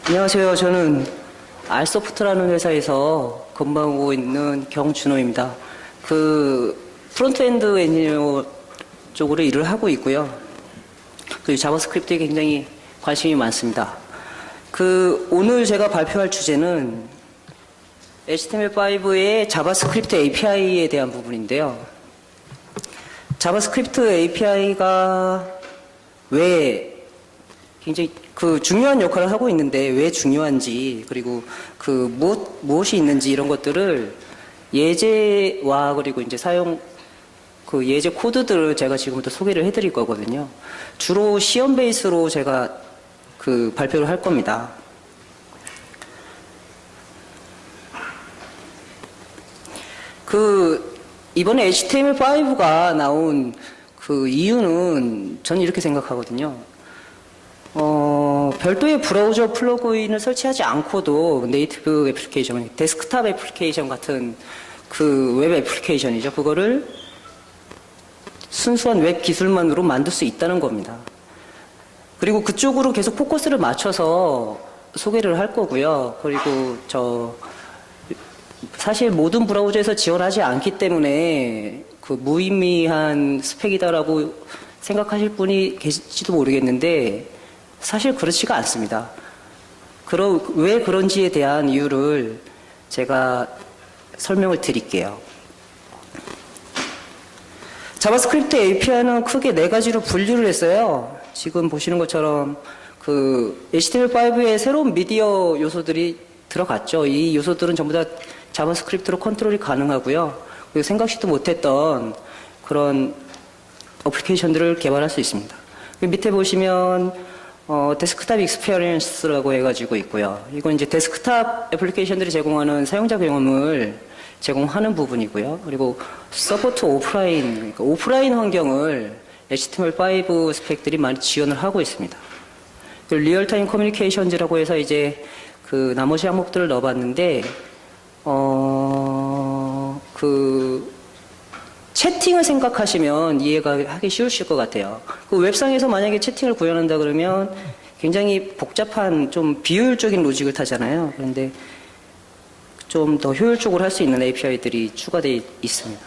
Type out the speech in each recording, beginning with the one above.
안녕하세요. 저는 알소프트라는 회사에서 근무하고 있는 경준호입니다. 프론트엔드 엔지니어 쪽으로 일을 하고 있고요. 자바스크립트에 굉장히 관심이 많습니다. 오늘 제가 발표할 주제는 HTML5의 자바스크립트 API에 대한 부분인데요. 자바스크립트 API가 왜 굉장히 중요한 역할을 하고 있는데 왜 중요한지, 그리고 무엇이 있는지 이런 것들을 예제와 그리고 이제 예제 코드들을 제가 지금부터 소개를 해드릴 거거든요. 주로 시험 베이스로 제가 발표를 할 겁니다. 이번에 HTML5가 나온 이유는 저는 이렇게 생각하거든요. 별도의 브라우저 플러그인을 설치하지 않고도 네이티브 애플리케이션, 데스크탑 애플리케이션 같은 웹 애플리케이션이죠. 그거를 순수한 웹 기술만으로 만들 수 있다는 겁니다. 그리고 그쪽으로 계속 포커스를 맞춰서 소개를 할 거고요. 그리고 사실 모든 브라우저에서 지원하지 않기 때문에 무의미한 스펙이다라고 생각하실 분이 계실지도 모르겠는데 사실 그렇지가 않습니다. 왜 그런지에 대한 이유를 제가 설명을 드릴게요. 자바스크립트 API는 크게 네 가지로 분류를 했어요. 지금 보시는 것처럼 HTML5에 새로운 미디어 요소들이 들어갔죠. 이 요소들은 전부 다 자바스크립트로 컨트롤이 가능하고요. 그리고 생각지도 못했던 그런 어플리케이션들을 개발할 수 있습니다. 밑에 보시면 데스크탑 익스피리언스라고 해가지고 있고요. 이건 이제 데스크탑 애플리케이션들이 제공하는 사용자 경험을 제공하는 부분이고요. 그리고 서포트 오프라인, 그러니까 오프라인 환경을 HTML5 스펙들이 많이 지원을 하고 있습니다. 리얼타임 커뮤니케이션즈라고 해서 이제 나머지 항목들을 넣어봤는데 채팅을 생각하시면 이해가 하기 쉬우실 것 같아요. 웹상에서 만약에 채팅을 구현한다 그러면 굉장히 복잡한 좀 비효율적인 로직을 타잖아요. 그런데 좀 더 효율적으로 할 수 있는 API들이 추가되어 있습니다.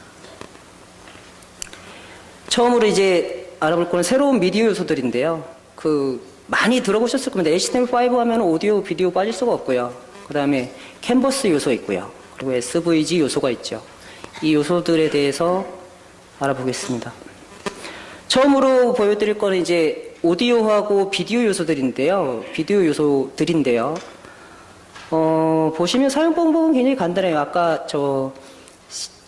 처음으로 이제 알아볼 거는 새로운 미디어 요소들인데요. 많이 들어보셨을 겁니다. HTML5 하면 오디오, 비디오 빠질 수가 없고요. 그 다음에 캔버스 요소 있고요. 그리고 SVG 요소가 있죠. 이 요소들에 대해서 알아보겠습니다. 처음으로 보여드릴 거는 이제 오디오하고 비디오 요소들인데요. 보시면 사용 방법은 굉장히 간단해요. 아까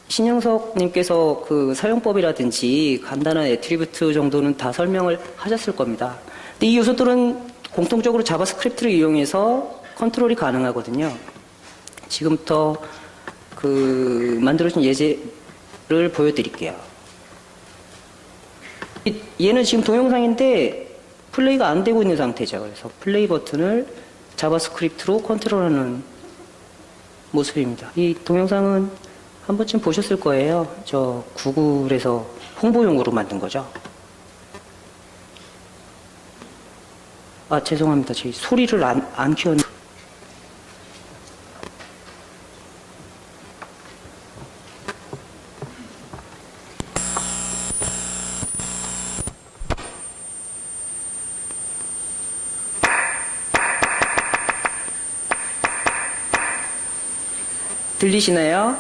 신영석님께서 사용법이라든지 간단한 애트리뷰트 정도는 다 설명을 하셨을 겁니다. 근데 이 요소들은 공통적으로 자바스크립트를 이용해서 컨트롤이 가능하거든요. 지금부터 만들어진 예제를 보여드릴게요. 얘는 지금 동영상인데 플레이가 안 되고 있는 상태죠. 그래서 플레이 버튼을 자바스크립트로 컨트롤하는 모습입니다. 이 동영상은 한 번쯤 보셨을 거예요. 구글에서 홍보용으로 만든 거죠. 죄송합니다. 제 소리를 안 키웠는데. 들리시나요?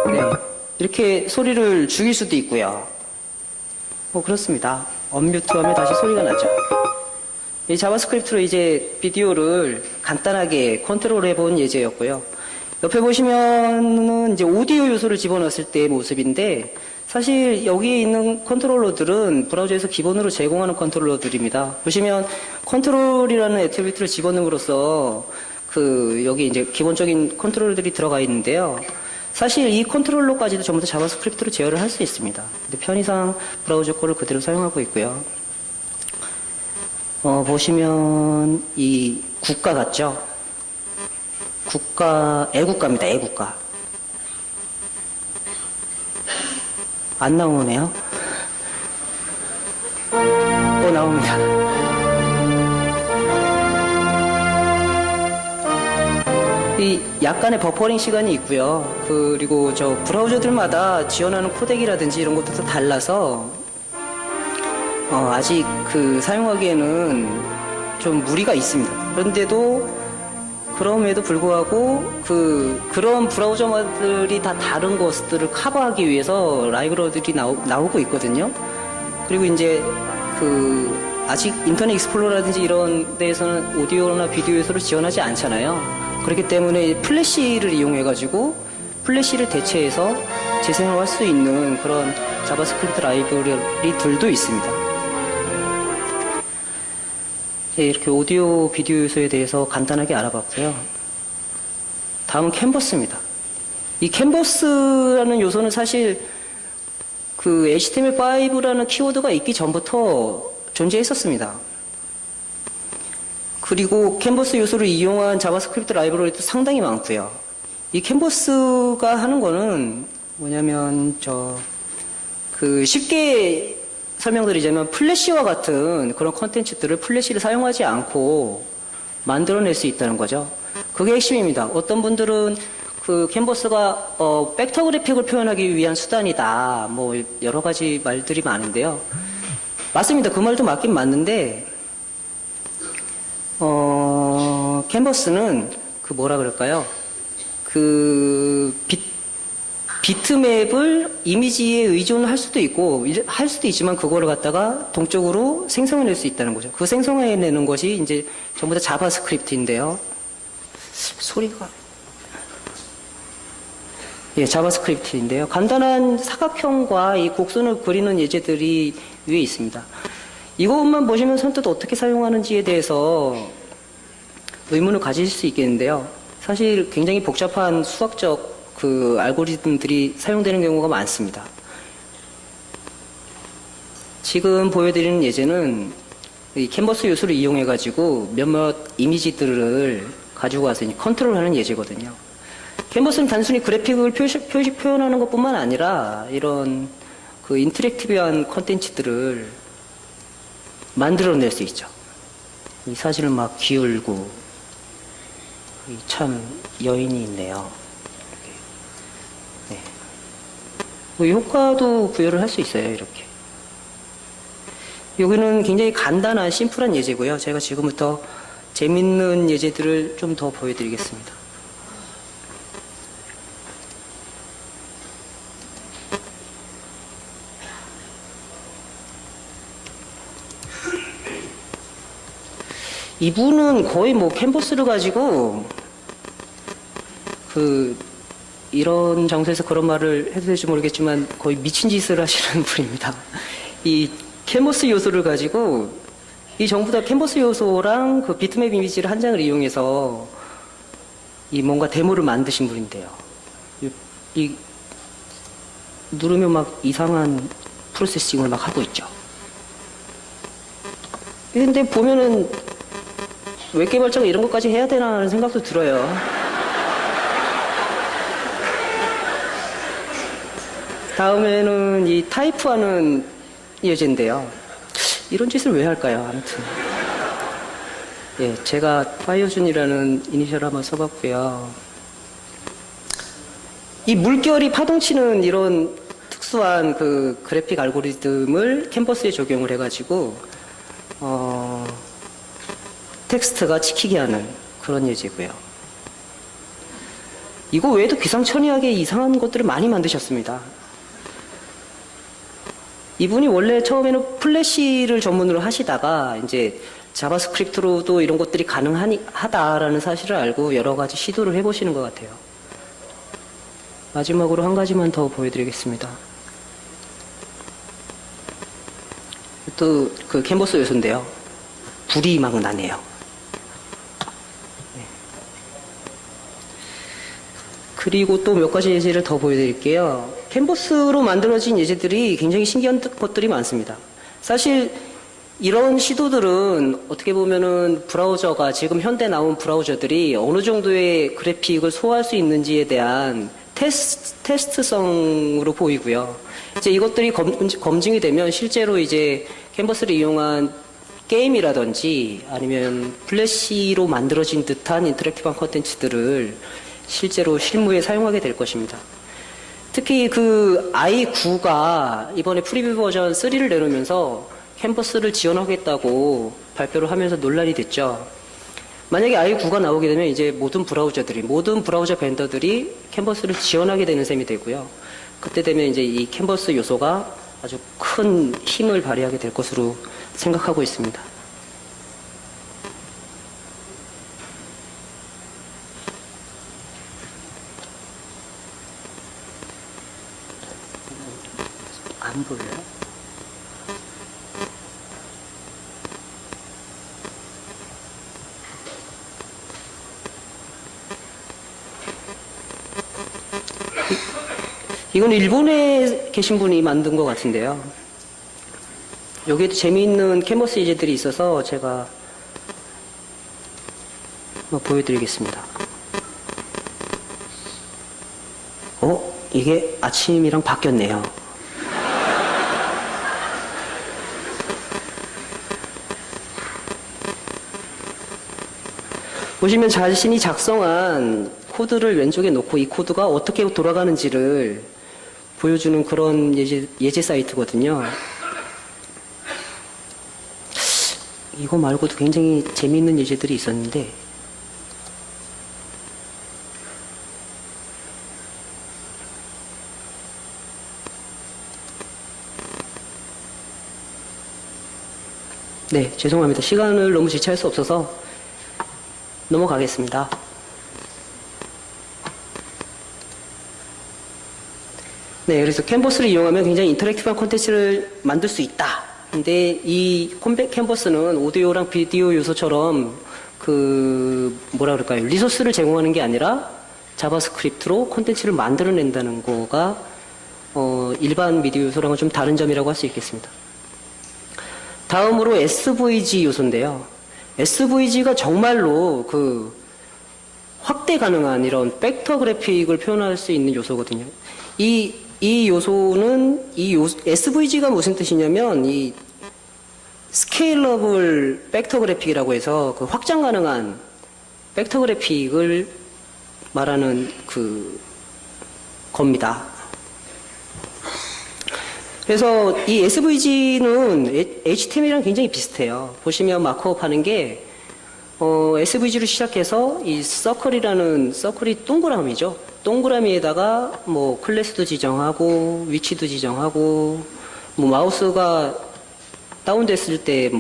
네, 이렇게 소리를 죽일 수도 있고요. 그렇습니다. 언뮤트하면 다시 소리가 나죠. 이 자바스크립트로 이제 비디오를 간단하게 컨트롤해 본 예제였고요. 옆에 보시면은 이제 오디오 요소를 집어넣었을 때의 모습인데 사실 여기에 있는 컨트롤러들은 브라우저에서 기본으로 제공하는 컨트롤러들입니다. 보시면 컨트롤이라는 애트리뷰트를 집어넣음으로써 여기 이제 기본적인 컨트롤러들이 들어가 있는데요. 사실 이 컨트롤러까지도 전부 다 자바스크립트로 제어를 할 수 있습니다. 근데 편의상 브라우저 거를 그대로 사용하고 있고요. 보시면 이 국가 같죠? 애국가입니다. 애국가. 안 나오네요. 나옵니다. 이 약간의 버퍼링 시간이 있고요. 그리고 저 브라우저들마다 지원하는 코덱이라든지 이런 것도 다 달라서 아직 그 사용하기에는 좀 무리가 있습니다. 그런데도 그럼에도 불구하고 그런 브라우저들이 다 다른 것들을 커버하기 위해서 라이브러들이 나오고 있거든요. 그리고 이제 아직 인터넷 익스플로러라든지 이런 데에서는 오디오나 비디오 요소를 지원하지 않잖아요. 그렇기 때문에 플래시를 이용해가지고 플래시를 대체해서 재생을 할 수 있는 그런 자바스크립트 라이브러리들도 있습니다. 네, 이렇게 오디오 비디오 요소에 대해서 간단하게 알아봤고요. 다음은 캔버스입니다. 이 캔버스라는 요소는 사실 HTML5라는 키워드가 있기 전부터 존재했었습니다. 그리고 캔버스 요소를 이용한 자바스크립트 라이브러리도 상당히 많고요. 이 캔버스가 하는 거는 뭐냐면 쉽게 설명드리자면 플래시와 같은 그런 컨텐츠들을 플래시를 사용하지 않고 만들어낼 수 있다는 거죠. 그게 핵심입니다. 어떤 분들은 캔버스가 벡터 그래픽을 표현하기 위한 수단이다. 뭐 여러 가지 말들이 많은데요. 맞습니다. 그 말도 맞긴 맞는데 캔버스는 뭐라 그럴까요? 비트맵을 이미지에 의존할 수도 있고 할 수도 있지만 그거를 갖다가 동적으로 생성해낼 수 있다는 거죠. 그 생성해내는 것이 이제 전부 다 자바스크립트인데요. 소리가 자바스크립트인데요. 간단한 사각형과 이 곡선을 그리는 예제들이 위에 있습니다. 이것만 보시면 선뜻 어떻게 사용하는지에 대해서 의문을 가질 수 있겠는데요. 사실 굉장히 복잡한 수학적 알고리즘들이 사용되는 경우가 많습니다. 지금 보여드리는 예제는 이 캔버스 요소를 이용해가지고 몇몇 이미지들을 가지고 와서 컨트롤하는 예제거든요. 캔버스는 단순히 그래픽을 표현하는 것뿐만 아니라 이런 인터랙티브한 컨텐츠들을 만들어낼 수 있죠. 이 사진을 막 기울고 참 여인이 있네요. 네. 효과도 부여를 할 수 있어요. 이렇게. 여기는 굉장히 간단한 심플한 예제고요. 제가 지금부터 재밌는 예제들을 좀 더 보여드리겠습니다. 이분은 거의 캔버스를 가지고 이런 장소에서 그런 말을 해도 될지 모르겠지만 거의 미친 짓을 하시는 분입니다. 이 캔버스 요소를 가지고 이 전부 다 캔버스 요소랑 비트맵 이미지를 한 장을 이용해서 뭔가 데모를 만드신 분인데요. 누르면 막 이상한 프로세싱을 막 하고 있죠. 근데 보면은 웹 개발자가 이런 것까지 해야 되나 하는 생각도 들어요. 다음에는 이 타이프하는 예제인데요. 이런 짓을 왜 할까요? 아무튼. 제가 파이어준이라는 이니셜을 한번 써봤고요. 이 물결이 파동치는 이런 특수한 그래픽 알고리즘을 캔버스에 적용을 해가지고, 텍스트가 찍히게 하는 그런 예제고요. 이거 외에도 기상천외하게 이상한 것들을 많이 만드셨습니다. 이분이 원래 처음에는 플래시를 전문으로 하시다가 이제 자바스크립트로도 이런 것들이 가능하다라는 사실을 알고 여러 가지 시도를 해보시는 것 같아요. 마지막으로 한 가지만 더 보여드리겠습니다. 또 캔버스 요소인데요. 불이 막 나네요. 그리고 또 몇 가지 예제를 더 보여드릴게요. 캔버스로 만들어진 예제들이 굉장히 신기한 것들이 많습니다. 사실 이런 시도들은 어떻게 보면은 브라우저가 지금 현대 나온 브라우저들이 어느 정도의 그래픽을 소화할 수 있는지에 대한 테스트성으로 보이고요. 이제 이것들이 검증이 되면 실제로 이제 캔버스를 이용한 게임이라든지 아니면 플래시로 만들어진 듯한 인터랙티브한 컨텐츠들을 실제로 실무에 사용하게 될 것입니다. 특히 그 i9가 이번에 프리뷰 버전 3를 내놓으면서 캔버스를 지원하겠다고 발표를 하면서 논란이 됐죠. 만약에 i9가 나오게 되면 이제 모든 브라우저 벤더들이 캔버스를 지원하게 되는 셈이 되고요. 그때 되면 이제 이 캔버스 요소가 아주 큰 힘을 발휘하게 될 것으로 생각하고 있습니다. 안 보여요? 이건 일본에 계신 분이 만든 것 같은데요. 여기에도 재미있는 캔버스 예제들이 있어서 제가 한번 보여드리겠습니다. 이게 아침이랑 바뀌었네요. 보시면 자신이 작성한 코드를 왼쪽에 놓고 이 코드가 어떻게 돌아가는지를 보여주는 그런 예제 사이트거든요. 이거 말고도 굉장히 재미있는 예제들이 있었는데, 네, 죄송합니다. 시간을 너무 지체할 수 없어서 넘어가겠습니다. 네, 그래서 캔버스를 이용하면 굉장히 인터랙티브한 콘텐츠를 만들 수 있다. 근데 이 캔버스는 오디오랑 비디오 요소처럼 리소스를 제공하는 게 아니라 자바스크립트로 콘텐츠를 만들어낸다는 거가 일반 미디어 요소랑은 좀 다른 점이라고 할 수 있겠습니다. 다음으로 SVG 요소인데요. SVG가 정말로 확대 가능한 이런 벡터 그래픽을 표현할 수 있는 요소거든요. 이 요소는, SVG가 무슨 뜻이냐면, 이 스케일러블 벡터 그래픽이라고 해서 확장 가능한 벡터 그래픽을 말하는 겁니다. 그래서 이 SVG는 HTML이랑 굉장히 비슷해요. 보시면 마크업 하는 게, SVG로 시작해서 이 서클이 동그라미죠. 동그라미에다가 클래스도 지정하고, 위치도 지정하고, 마우스가 다운됐을 때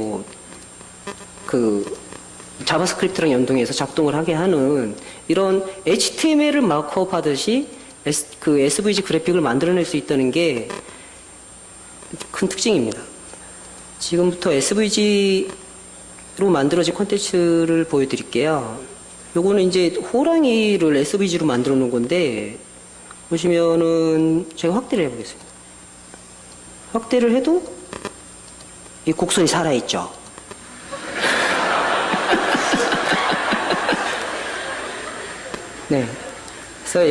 자바스크립트랑 연동해서 작동을 하게 하는 이런 HTML을 마크업 하듯이 SVG 그래픽을 만들어낼 수 있다는 게 큰 특징입니다. 지금부터 SVG로 만들어진 콘텐츠를 보여드릴게요. 요거는 이제 호랑이를 SVG로 만들어 놓은 건데, 보시면은 제가 확대를 해보겠습니다. 확대를 해도 이 곡선이 살아있죠. 네. 그래서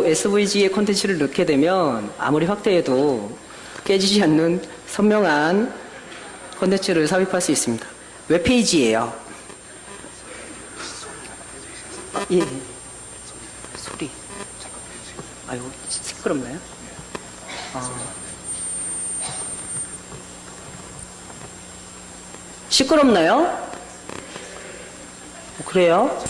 SVG의 콘텐츠를 넣게 되면 아무리 확대해도 깨지지 않는 선명한 콘텐츠를 삽입할 수 있습니다. 웹페이지예요. 예. 소리. 아이고, 시끄럽나요? 시끄럽나요? 그래요?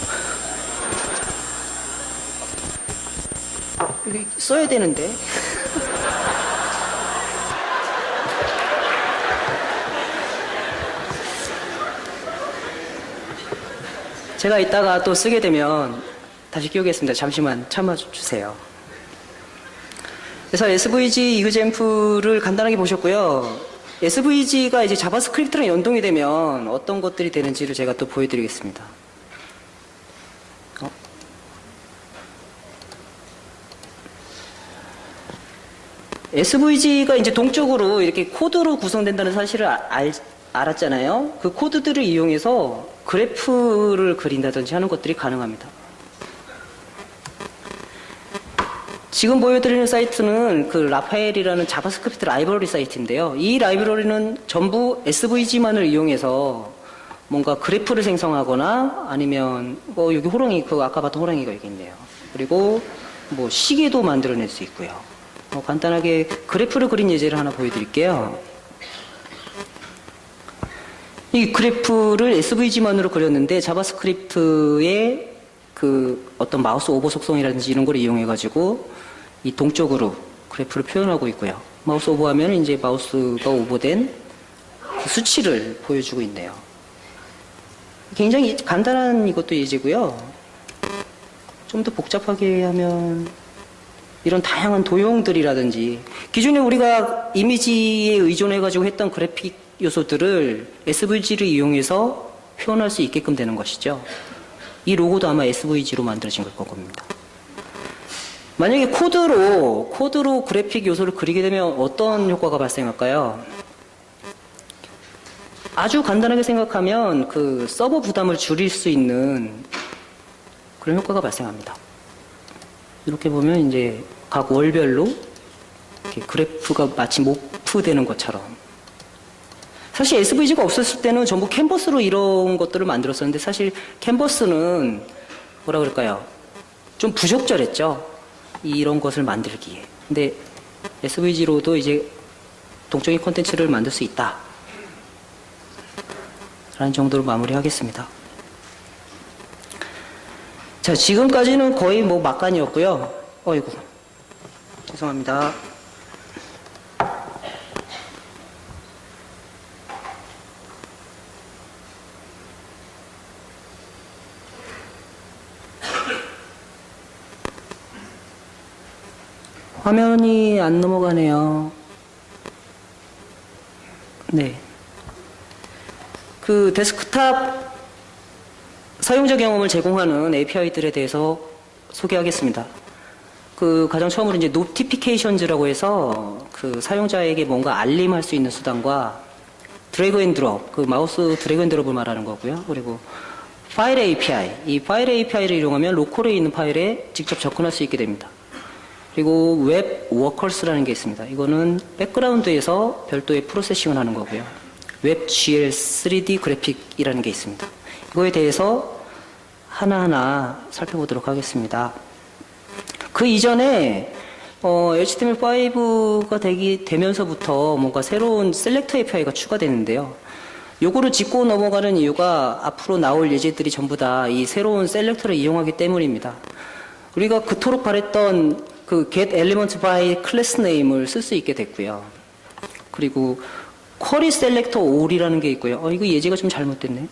여기 써야 되는데. 제가 이따가 또 쓰게 되면 다시 끼우겠습니다. 잠시만 참아주세요. 그래서 SVG 이그젠플을 간단하게 보셨고요. SVG가 이제 자바스크립트랑 연동이 되면 어떤 것들이 되는지를 제가 또 보여드리겠습니다. SVG가 이제 동적으로 이렇게 코드로 구성된다는 사실을 알았잖아요. 그 코드들을 이용해서 그래프를 그린다든지 하는 것들이 가능합니다. 지금 보여드리는 사이트는 그 라파엘이라는 자바스크립트 라이브러리 사이트인데요. 이 라이브러리는 전부 SVG만을 이용해서 뭔가 그래프를 생성하거나 아니면 여기 호랑이, 그 아까 봤던 호랑이가 여기 있네요. 그리고 뭐 시계도 만들어낼 수 있고요. 간단하게 그래프를 그린 예제를 하나 보여드릴게요. 이 그래프를 SVG만으로 그렸는데 자바스크립트의 그 어떤 마우스 오버 속성이라든지 이런 걸 이용해가지고 이 동적으로 그래프를 표현하고 있고요. 마우스 오버하면 이제 마우스가 오버된 그 수치를 보여주고 있네요. 굉장히 간단한 이것도 예제고요. 좀 더 복잡하게 하면 이런 다양한 도형들이라든지 기존에 우리가 이미지에 의존해가지고 했던 그래픽 요소들을 SVG를 이용해서 표현할 수 있게끔 되는 것이죠. 이 로고도 아마 SVG로 만들어진 걸 겁니다. 만약에 코드로 그래픽 요소를 그리게 되면 어떤 효과가 발생할까요? 아주 간단하게 생각하면 그 서버 부담을 줄일 수 있는 그런 효과가 발생합니다. 이렇게 보면 이제 각 월별로 이렇게 그래프가 마치 모프되는 것처럼. 사실 SVG가 없었을 때는 전부 캔버스로 이런 것들을 만들었었는데 사실 캔버스는 뭐라 그럴까요? 좀 부적절했죠. 이런 것을 만들기에. 근데 SVG로도 이제 동적인 콘텐츠를 만들 수 있다. 라는 정도로 마무리하겠습니다. 자, 지금까지는 거의 뭐 막간이었고요. 어이구. 죄송합니다. 화면이 안 넘어가네요. 네. 그 데스크탑 사용자 경험을 제공하는 API들에 대해서 소개하겠습니다. 그 가장 처음으로 이제 노티피케이션즈라고 해서 그 사용자에게 뭔가 알림할 수 있는 수단과 드래그 앤 드롭, 그 마우스 드래그 앤 드롭을 말하는 거고요. 그리고 파일 API, 이 파일 API를 이용하면 로컬에 있는 파일에 직접 접근할 수 있게 됩니다. 그리고 웹 워커스라는 게 있습니다. 이거는 백그라운드에서 별도의 프로세싱을 하는 거고요. 웹 GL 3D 그래픽이라는 게 있습니다. 이거에 대해서 하나하나 살펴보도록 하겠습니다. 그 이전에 HTML5가 되면서부터 뭔가 새로운 셀렉터 API가 추가되는데요. 요거를 짚고 넘어가는 이유가 앞으로 나올 예제들이 전부 다 이 새로운 셀렉터를 이용하기 때문입니다. 우리가 그토록 바랬던 그 get element by class name을 쓸 수 있게 됐고요. 그리고 query selector all이라는 게 있고요. 이거 예제가 좀 잘못됐네.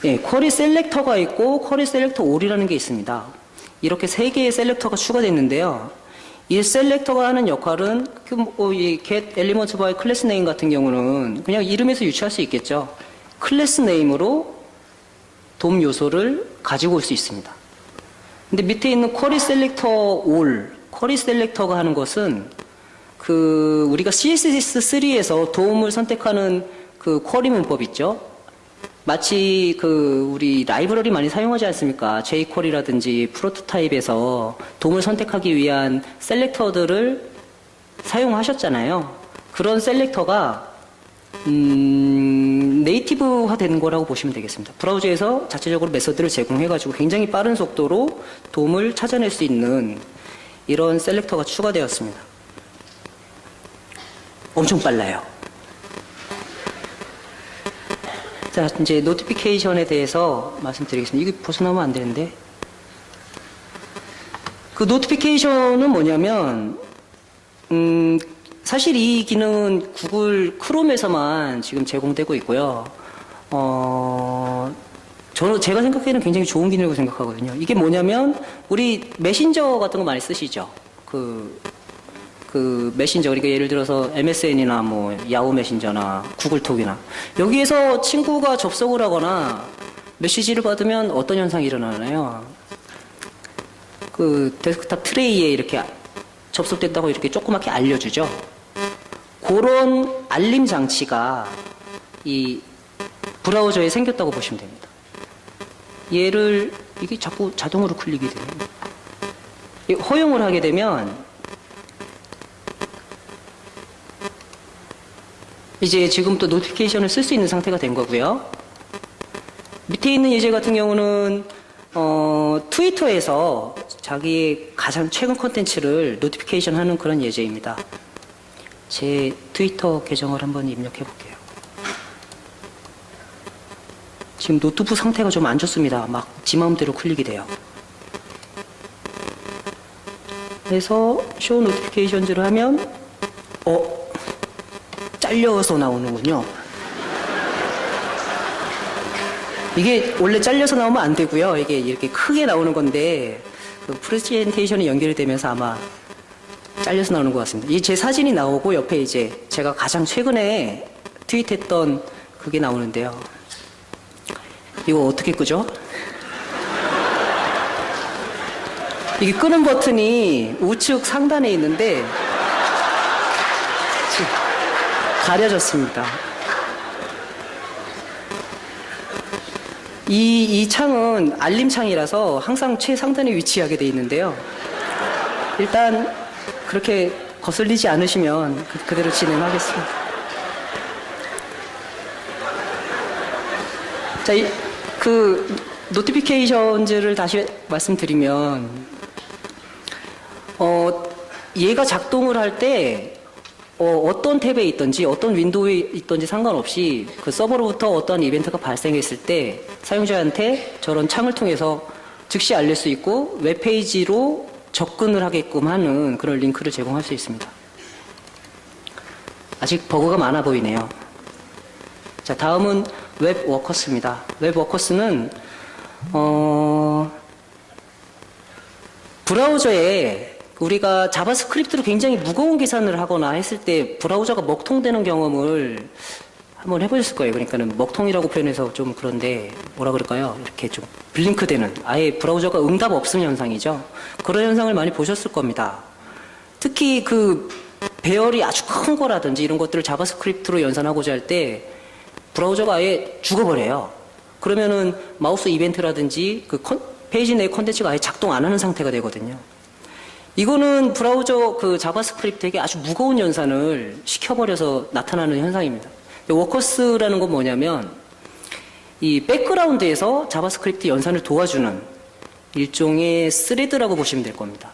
예, query selector가 있고 query selector all이라는 게 있습니다. 이렇게 세 개의 셀렉터가 추가됐는데요. 이 셀렉터가 하는 역할은 이 get element by class name 같은 경우는 그냥 이름에서 유추할 수 있겠죠. 클래스 네임으로 돔 요소를 가지고 올 수 있습니다. 근데 밑에 있는 query selector all, query selector가 하는 것은 그 우리가 CSS3에서 도움을 선택하는 그 쿼리 문법 있죠? 마치 그 우리 라이브러리 많이 사용하지 않습니까? jQuery라든지 프로토타입에서 도움을 선택하기 위한 셀렉터들을 사용하셨잖아요. 그런 셀렉터가 네이티브화 된 거라고 보시면 되겠습니다. 브라우저에서 자체적으로 메서드를 제공해가지고 굉장히 빠른 속도로 도움을 찾아낼 수 있는 이런 셀렉터가 추가되었습니다. 엄청 빨라요. 자, 이제 노티피케이션에 대해서 말씀드리겠습니다. 이게 벗어나면 안 되는데. 그 노티피케이션은 뭐냐면, 사실 이 기능은 구글 크롬에서만 지금 제공되고 있고요. 제가 생각하기에는 굉장히 좋은 기능이라고 생각하거든요. 이게 뭐냐면, 우리 메신저 같은 거 많이 쓰시죠? 그 메신저, 그러니까 예를 들어서 MSN이나 뭐 야후 메신저나 구글톡이나 여기에서 친구가 접속을 하거나 메시지를 받으면 어떤 현상이 일어나나요? 그 데스크탑 트레이에 이렇게 접속됐다고 이렇게 조그맣게 알려주죠. 그런 알림 장치가 이 브라우저에 생겼다고 보시면 됩니다. 이게 자꾸 자동으로 클릭이 돼요. 허용을 하게 되면 이제 지금 또 노티피케이션을 쓸 수 있는 상태가 된 거고요. 밑에 있는 예제 같은 경우는 트위터에서 자기의 가장 최근 콘텐츠를 노티피케이션 하는 그런 예제입니다. 제 트위터 계정을 한번 입력해 볼게요. 지금 노트북 상태가 좀 안 좋습니다. 막 지 마음대로 클릭이 돼요. 그래서 쇼 노티피케이션즈를 하면 잘려서 나오는군요. 이게 원래 잘려서 나오면 안 되고요. 이게 이렇게 크게 나오는 건데 그 프레젠테이션이 연결이 되면서 아마 잘려서 나오는 것 같습니다. 이 제 사진이 나오고 옆에 이제 제가 가장 최근에 트윗했던 그게 나오는데요. 이거 어떻게 끄죠? 이게 끄는 버튼이 우측 상단에 있는데 가려졌습니다. 이 창은 알림 창이라서 항상 최상단에 위치하게 되어 있는데요. 일단 그렇게 거슬리지 않으시면 그대로 진행하겠습니다. 자, 그 노티피케이션즈를 다시 말씀드리면 얘가 작동을 할 때 어떤 탭에 있든지 어떤 윈도우에 있든지 상관없이 그 서버로부터 어떠한 이벤트가 발생했을 때 사용자한테 저런 창을 통해서 즉시 알릴 수 있고 웹페이지로 접근을 하게끔 하는 그런 링크를 제공할 수 있습니다. 아직 버그가 많아 보이네요. 자, 다음은 웹워커스입니다. 웹워커스는 브라우저에 우리가 자바스크립트로 굉장히 무거운 계산을 하거나 했을 때 브라우저가 먹통되는 경험을 한번 해보셨을 거예요. 그러니까는 먹통이라고 표현해서 좀 그런데 뭐라 그럴까요? 이렇게 좀 블링크되는 아예 브라우저가 응답 없음 현상이죠. 그런 현상을 많이 보셨을 겁니다. 특히 그 배열이 아주 큰 거라든지 이런 것들을 자바스크립트로 연산하고자 할 때 브라우저가 아예 죽어버려요. 그러면은 마우스 이벤트라든지 그 페이지 내 콘텐츠가 아예 작동 안 하는 상태가 되거든요. 이거는 브라우저 그 자바스크립트에게 아주 무거운 연산을 시켜버려서 나타나는 현상입니다. 워커스라는 건 뭐냐면 이 백그라운드에서 자바스크립트 연산을 도와주는 일종의 스레드라고 보시면 될 겁니다.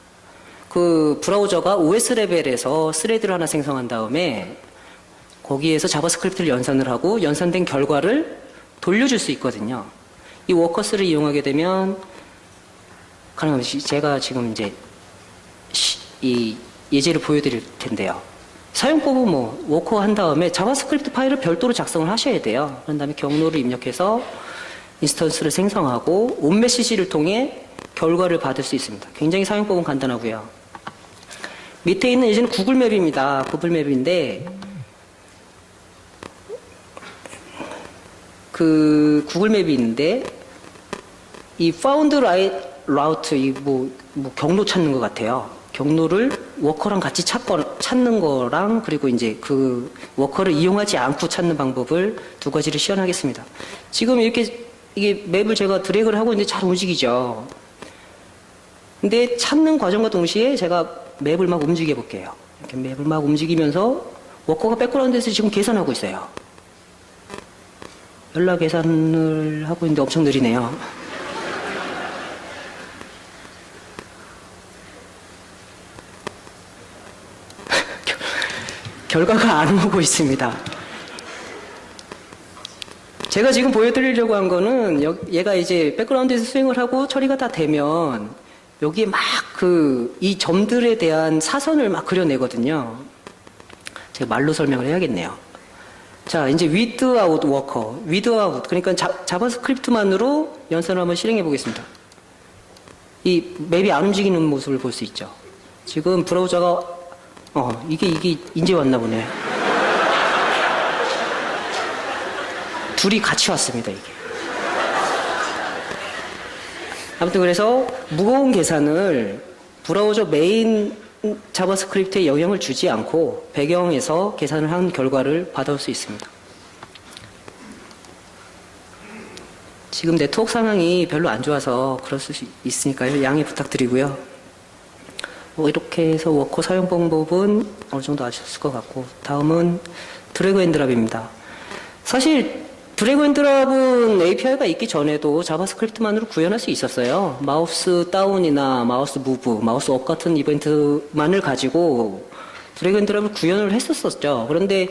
그 브라우저가 OS 레벨에서 스레드를 하나 생성한 다음에 거기에서 자바스크립트를 연산을 하고 연산된 결과를 돌려줄 수 있거든요. 이 워커스를 이용하게 되면 가능하면 제가 지금 이제 이 예제를 보여드릴 텐데요. 사용법은 뭐 워커 한 다음에 자바스크립트 파일을 별도로 작성을 하셔야 돼요. 그런 다음에 경로를 입력해서 인스턴스를 생성하고 온 메시지를 통해 결과를 받을 수 있습니다. 굉장히 사용법은 간단하고요. 밑에 있는 예제는 구글맵입니다. 구글맵인데 그 구글맵이 있는데 이 found route 이 뭐 경로 찾는 것 같아요. 경로를 워커랑 같이 찾는 거랑 그리고 이제 그 워커를 이용하지 않고 찾는 방법을 두 가지를 시연하겠습니다. 지금 이렇게 이게 맵을 제가 드래그를 하고 있는데 잘 움직이죠. 근데 찾는 과정과 동시에 제가 맵을 막 움직여 볼게요. 이렇게 맵을 막 움직이면서 워커가 백그라운드에서 지금 계산하고 있어요. 연락 계산을 하고 있는데 엄청 느리네요. 결과가 안 오고 있습니다. 제가 지금 보여드리려고 한 거는 얘가 이제 백그라운드에서 수행을 하고 처리가 다 되면 여기에 막 이 점들에 대한 사선을 막 그려내거든요. 제가 말로 설명을 해야겠네요. 자, 이제 without worker, without 그러니까 자바스크립트만으로 연산을 한번 실행해 보겠습니다. 이 맵이 안 움직이는 모습을 볼 수 있죠. 지금 브라우저가 이게 이제 왔나 보네. 둘이 같이 왔습니다, 이게. 아무튼 그래서 무거운 계산을 브라우저 메인 자바스크립트에 영향을 주지 않고 배경에서 계산을 한 결과를 받아올 수 있습니다. 지금 네트워크 상황이 별로 안 좋아서 그럴 수 있으니까요. 양해 부탁드리고요. 뭐 이렇게 해서 워커 사용 방법은 어느 정도 아셨을 것 같고, 다음은 드래그 앤 드랍입니다. 사실 드래그 앤 드랍은 API가 있기 전에도 자바스크립트만으로 구현할 수 있었어요. 마우스 다운이나 마우스 무브, 마우스 업 같은 이벤트만을 가지고 드래그 앤 드랍을 구현을 했었었죠. 그런데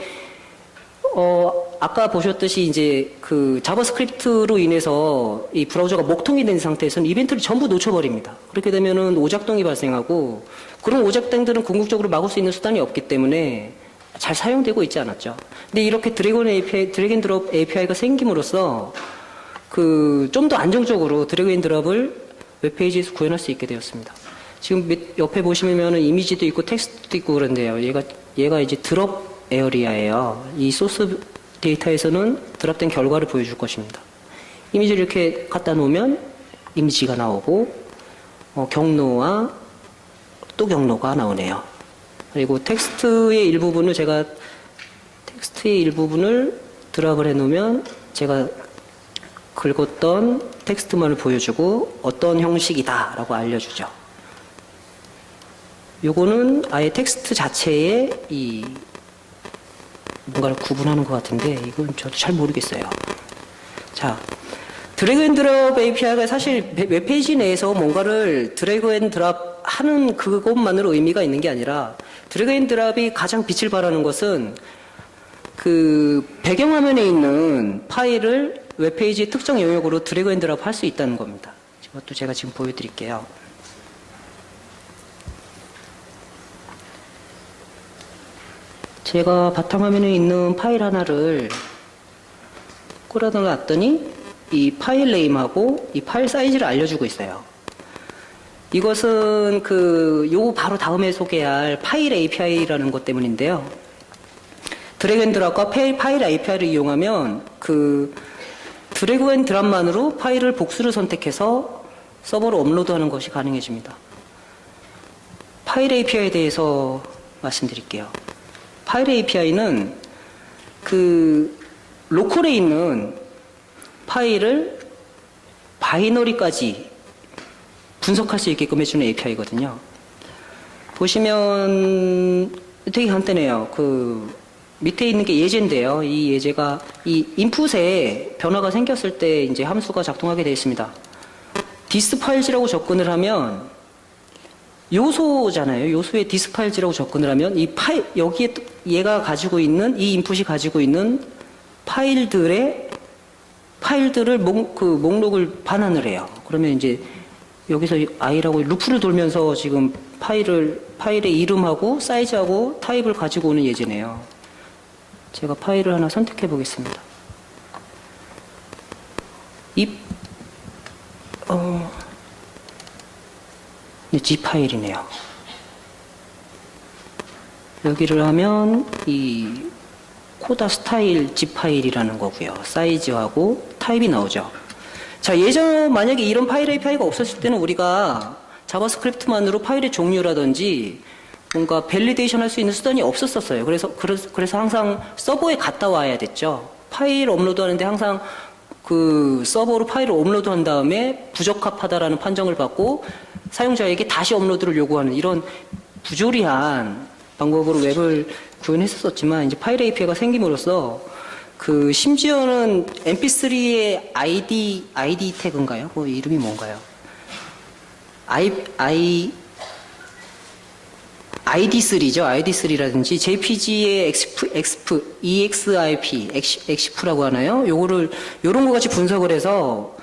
아까 보셨듯이 이제 그 자바스크립트로 인해서 이 브라우저가 목통이 된 상태에서는 이벤트를 전부 놓쳐버립니다. 그렇게 되면은 오작동이 발생하고, 그런 오작동들은 궁극적으로 막을 수 있는 수단이 없기 때문에 잘 사용되고 있지 않았죠. 근데 이렇게 드래그 앤 드롭 API가 생김으로써 좀 더 안정적으로 드래그 앤 드롭을 웹페이지에서 구현할 수 있게 되었습니다. 지금 옆에 보시면은 이미지도 있고 텍스트도 있고 그런데요. 얘가 이제 드롭 에어리아예요. 이 소스 데이터에서는 드랍된 결과를 보여줄 것입니다. 이미지를 이렇게 갖다 놓으면 이미지가 나오고, 경로와 또 경로가 나오네요. 그리고 텍스트의 일부분을 드랍을 해 놓으면 제가 긁었던 텍스트만을 보여주고 어떤 형식이다라고 알려주죠. 요거는 아예 텍스트 자체에 뭔가를 구분하는 것 같은데, 이건 저도 잘 모르겠어요. 자, 드래그 앤 드롭 API가 사실 웹페이지 내에서 뭔가를 드래그 앤 드롭 하는 그것만으로 의미가 있는 게 아니라, 드래그 앤 드롭이 가장 빛을 발하는 것은 그 배경화면에 있는 파일을 웹페이지의 특정 영역으로 드래그 앤 드롭 할 수 있다는 겁니다. 이것도 제가 지금 보여드릴게요. 제가 바탕화면에 있는 파일 하나를 끌어다 놨더니 이 파일 네임하고 이 파일 사이즈를 알려주고 있어요. 이것은 요 바로 다음에 소개할 파일 API라는 것 때문인데요. 드래그 앤 드랍과 파일 API를 이용하면 드래그 앤 드랍만으로 파일을 복수를 선택해서 서버로 업로드하는 것이 가능해집니다. 파일 API에 대해서 말씀드릴게요. 파일 API는 로컬에 있는 파일을 바이너리까지 분석할 수 있게끔 해주는 API거든요. 보시면 되게 간단해요. 밑에 있는 게 예제인데요. 이 예제가 이 인풋에 변화가 생겼을 때 이제 함수가 작동하게 되어 있습니다. 디스 파일즈라고 접근을 하면 요소잖아요. 요소에 디스 파일즈라고 접근을 하면 여기에 얘가 가지고 있는, 이 인풋이 가지고 있는 파일들을 목록을 반환을 해요. 그러면 이제 여기서 i라고 루프를 돌면서 지금 파일의 이름하고 사이즈하고 타입을 가지고 오는 예제네요. 제가 파일을 하나 선택해 보겠습니다. G 파일이네요. 여기를 하면 이 코다 스타일 G 파일이라는 거고요. 사이즈하고 타입이 나오죠. 자, 만약에 이런 파일 API가 없었을 때는 우리가 자바스크립트만으로 파일의 종류라든지 뭔가 밸리데이션 할 수 있는 수단이 없었어요. 그래서 항상 서버에 갔다 와야 됐죠. 파일 업로드 하는데 항상 서버로 파일을 업로드 한 다음에 부적합하다라는 판정을 받고 사용자에게 다시 업로드를 요구하는 이런 부조리한 방법으로 웹을 구현했었지만, 이제 파일 API가 생김으로써 심지어는 mp3의 ID 태그인가요? 이름이 뭔가요? ID3죠. ID3라든지 JPG의 EXIF라고 하나요? 요런 거 같이 분석을 해서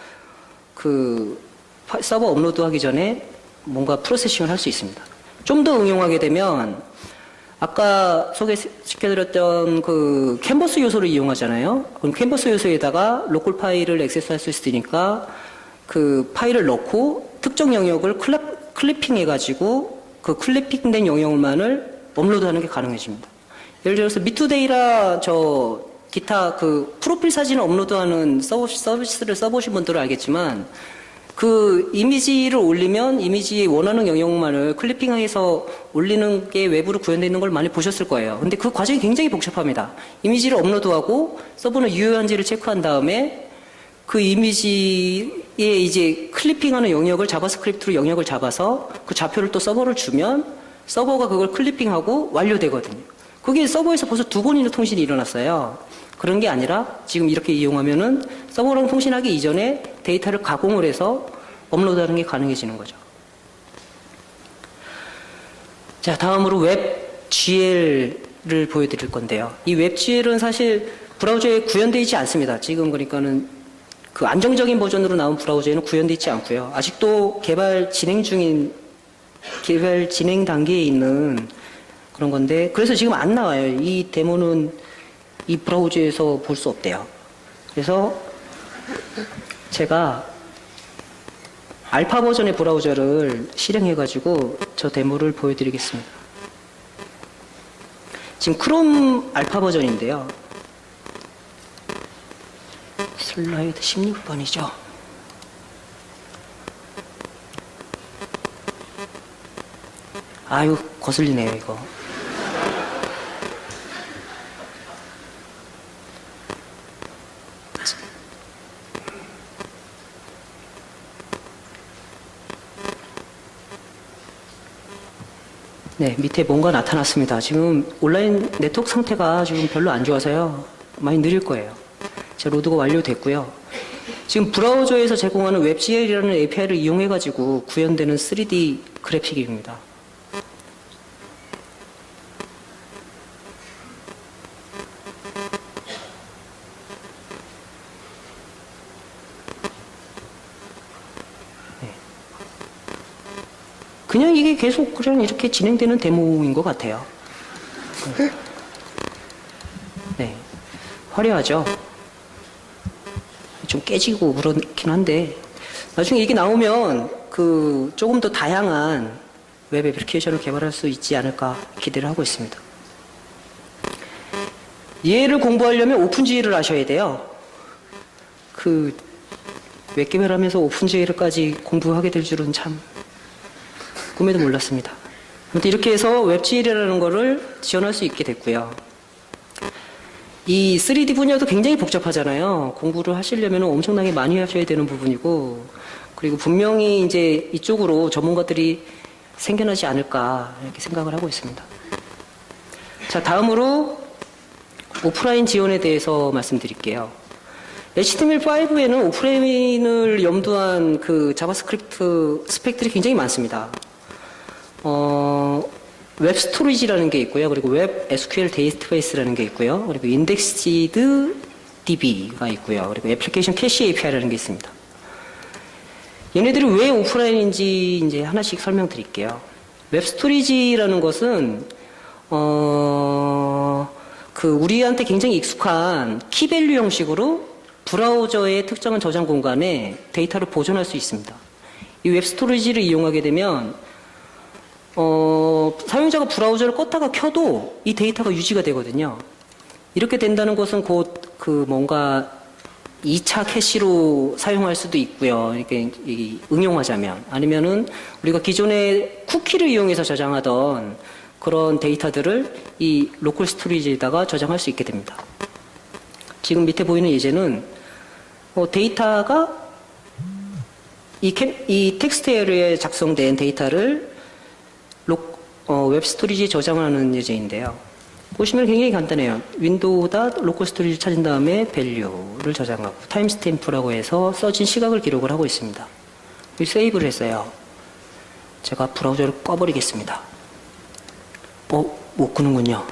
서버 업로드 하기 전에 뭔가 프로세싱을 할 수 있습니다. 좀 더 응용하게 되면 아까 소개시켜드렸던 캔버스 요소를 이용하잖아요. 그럼 캔버스 요소에다가 로컬 파일을 액세스할 수 있으니까 파일을 넣고 특정 영역을 클리핑해가지고 클리핑된 영역만을 업로드하는 게 가능해집니다. 예를 들어서 미투데이라 기타 프로필 사진을 업로드하는 서비스를 써보신 분들은 알겠지만, 이미지를 올리면 이미지의 원하는 영역만을 클리핑해서 올리는 게 웹으로 구현되어 있는 걸 많이 보셨을 거예요. 근데 그 과정이 굉장히 복잡합니다. 이미지를 업로드하고 서버는 유효한지를 체크한 다음에 그 이미지 이제 클리핑하는 영역을 자바스크립트로 영역을 잡아서 그 좌표를 또 서버를 주면 서버가 그걸 클리핑하고 완료되거든요. 그게 서버에서 벌써 2번이나 통신이 일어났어요. 그런 게 아니라 지금 이렇게 이용하면은 서버랑 통신하기 이전에 데이터를 가공을 해서 업로드하는 게 가능해지는 거죠. 자, 다음으로 WebGL을 보여드릴 건데요. 이 WebGL은 사실 브라우저에 구현되어 있지 않습니다. 지금 그러니까는 그 안정적인 버전으로 나온 브라우저에는 구현되어 있지 않고요. 아직도 개발 진행 단계에 있는 그런 건데, 그래서 지금 안 나와요. 이 데모는 이 브라우저에서 볼 수 없대요. 그래서 제가 알파 버전의 브라우저를 실행해가지고 저 데모를 보여드리겠습니다. 지금 크롬 알파 버전인데요. 슬라이드 16번이죠. 아유, 거슬리네요, 이거. 네, 밑에 뭔가 나타났습니다. 지금 온라인 네트워크 상태가 지금 별로 안 좋아서요. 많이 느릴 거예요. 제 로드가 완료됐고요. 지금 브라우저에서 제공하는 WebGL이라는 API를 이용해가지고 구현되는 3D 그래픽입니다. 그냥 이게 계속 그냥 이렇게 진행되는 데모인 것 같아요. 네. 화려하죠? 좀 깨지고 그렇긴 한데, 나중에 이게 나오면 조금 더 다양한 웹 애플리케이션을 개발할 수 있지 않을까 기대를 하고 있습니다. 얘를 공부하려면 오픈GL을 아셔야 돼요. 웹 개발하면서 오픈GL까지 공부하게 될 줄은 참 꿈에도 몰랐습니다. 아무튼 이렇게 해서 웹GL이라는 거를 지원할 수 있게 됐고요. 이 3D 분야도 굉장히 복잡하잖아요. 공부를 하시려면 엄청나게 많이 하셔야 되는 부분이고, 그리고 분명히 이제 이쪽으로 전문가들이 생겨나지 않을까 이렇게 생각을 하고 있습니다. 자, 다음으로 오프라인 지원에 대해서 말씀드릴게요. HTML5에는 오프라인을 염두한 자바스크립트 스펙들이 굉장히 많습니다. 웹 스토리지라는 게 있고요. 그리고 웹 SQL 데이터베이스라는 게 있고요. 그리고 인덱시드 DB가 있고요. 그리고 애플리케이션 캐시 API라는 게 있습니다. 얘네들이 왜 오프라인인지 이제 하나씩 설명드릴게요. 웹 스토리지라는 것은 우리한테 굉장히 익숙한 키밸류 형식으로 브라우저의 특정한 저장 공간에 데이터를 보존할 수 있습니다. 이 웹 스토리지를 이용하게 되면 사용자가 브라우저를 껐다가 켜도 이 데이터가 유지가 되거든요. 이렇게 된다는 것은 곧 뭔가 2차 캐시로 사용할 수도 있고요. 이렇게 응용하자면. 아니면은 우리가 기존에 쿠키를 이용해서 저장하던 그런 데이터들을 이 로컬 스토리지에다가 저장할 수 있게 됩니다. 지금 밑에 보이는 예제는 데이터가 이 텍스트 에어리어에 작성된 데이터를 웹 스토리지에 저장하는 예제인데요. 보시면 굉장히 간단해요. 윈도우다 로컬 스토리지 찾은 다음에 밸류를 저장하고 타임스탬프라고 해서 써진 시각을 기록을 하고 있습니다. 세이브를 했어요. 제가 브라우저를 꺼버리겠습니다. 못 끄는군요.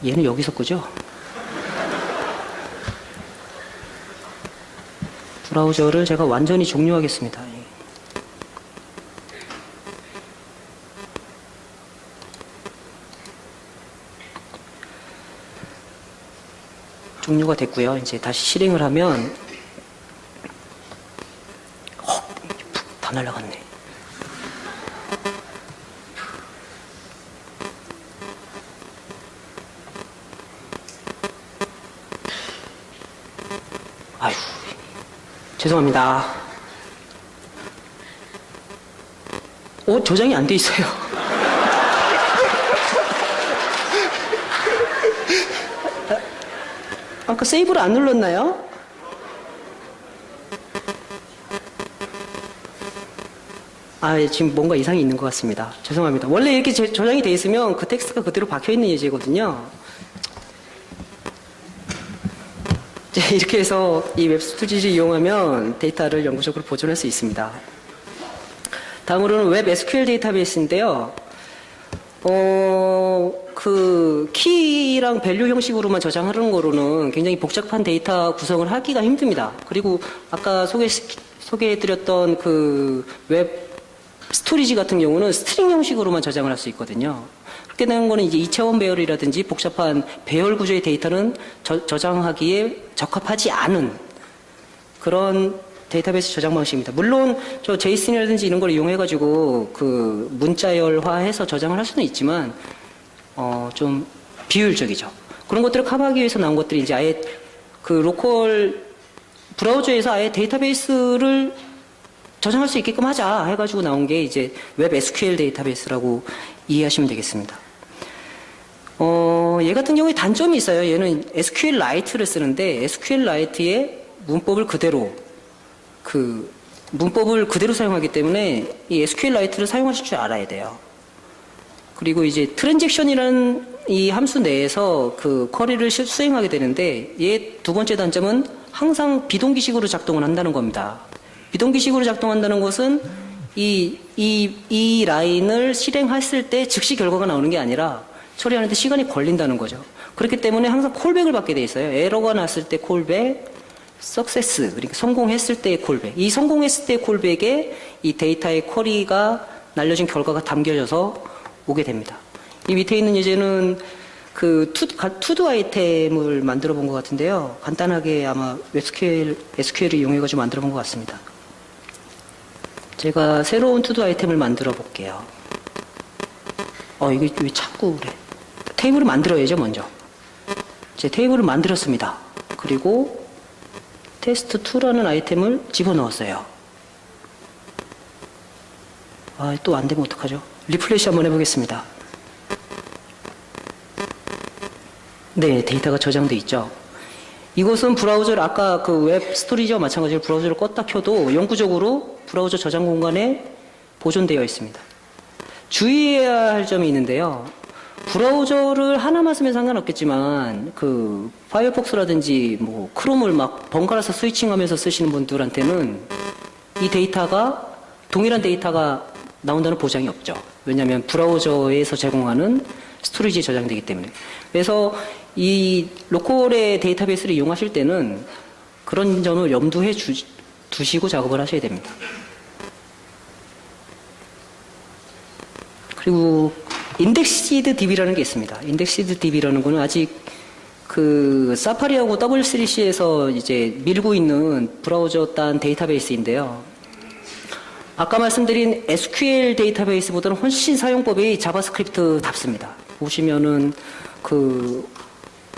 얘는 여기서 끄죠? 브라우저를 제가 완전히 종료하겠습니다. 종료가 됐고요. 이제 다시 실행을 하면 다 날아갔네. 아휴, 죄송합니다. 저장이 안 돼 있어요. 아까 세이브를 안 눌렀나요? 지금 뭔가 이상이 있는 것 같습니다. 죄송합니다. 원래 이렇게 저장이 돼 있으면 그 텍스트가 그대로 박혀 있는 예제거든요. 이렇게 해서 이 웹스토리지를 이용하면 데이터를 영구적으로 보존할 수 있습니다. 다음으로는 웹 SQL 데이터베이스인데요. 그 키랑 밸류 형식으로만 저장하는 거로는 굉장히 복잡한 데이터 구성을 하기가 힘듭니다. 그리고 아까 소개해드렸던 그 웹 스토리지 같은 경우는 스트링 형식으로만 저장을 할 수 있거든요. 그렇게 되는 거는 이제 2차원 배열이라든지 복잡한 배열 구조의 데이터는 저장하기에 적합하지 않은 그런 데이터베이스 저장 방식입니다. 물론 저 제이슨이라든지 이런 걸 이용해가지고 그 문자열화해서 저장을 할 수는 있지만 좀 비효율적이죠. 그런 것들을 커버하기 위해서 나온 것들이 이제 아예 그 로컬 브라우저에서 아예 데이터베이스를 저장할 수 있게끔 하자 해가지고 나온 게 이제 웹 SQL 데이터베이스라고 이해하시면 되겠습니다. 얘 같은 경우에 단점이 있어요. 얘는 SQLite를 쓰는데 SQLite의 문법을 그대로 사용하기 때문에 이 SQLite를 사용하실 줄 알아야 돼요. 그리고 이제 트랜잭션이라는 이 함수 내에서 그 쿼리를 수행하게 되는데 얘 두 번째 단점은 항상 비동기식으로 작동을 한다는 겁니다. 비동기식으로 작동한다는 것은 이 라인을 실행했을 때 즉시 결과가 나오는 게 아니라 처리하는데 시간이 걸린다는 거죠. 그렇기 때문에 항상 콜백을 받게 돼 있어요. 에러가 났을 때 콜백, 석세스, 그러니까 성공했을 때의 콜백. 이 성공했을 때의 콜백에 이 데이터의 쿼리가 날려진 결과가 담겨져서 오게 됩니다. 이 밑에 있는 예제는 그 투두 아이템을 만들어 본 것 같은데요. 간단하게 아마 SQL을 이용해가지고 만들어 본 것 같습니다. 제가 새로운 투두 아이템을 만들어 볼게요. 이게 왜 자꾸 그래. 테이블을 만들어야죠, 먼저. 제 테이블을 만들었습니다. 그리고 테스트2라는 아이템을 집어넣었어요. 또 안 되면 어떡하죠? 리플레시 한번 해보겠습니다. 네, 데이터가 저장돼 있죠. 이것은 브라우저를 아까 그 웹 스토리지와 마찬가지로 브라우저를 껐다 켜도 영구적으로 브라우저 저장 공간에 보존되어 있습니다. 주의해야 할 점이 있는데요. 브라우저를 하나만 쓰면 상관없겠지만 그 파이어폭스라든지 뭐 크롬을 막 번갈아서 스위칭하면서 쓰시는 분들한테는 이 데이터가 동일한 데이터가 나온다는 보장이 없죠. 왜냐하면 브라우저에서 제공하는 스토리지에 저장되기 때문에. 그래서 이 로컬의 데이터베이스를 이용하실 때는 그런 점을 염두에 두시고 작업을 하셔야 됩니다. 그리고 인덱시드 DB라는 게 있습니다. 인덱시드 DB라는 거는 아직 그 사파리하고 W3C에서 이제 밀고 있는 브라우저 딴 데이터베이스인데요. 아까 말씀드린 SQL 데이터베이스보다는 훨씬 사용법이 자바스크립트답습니다. 보시면은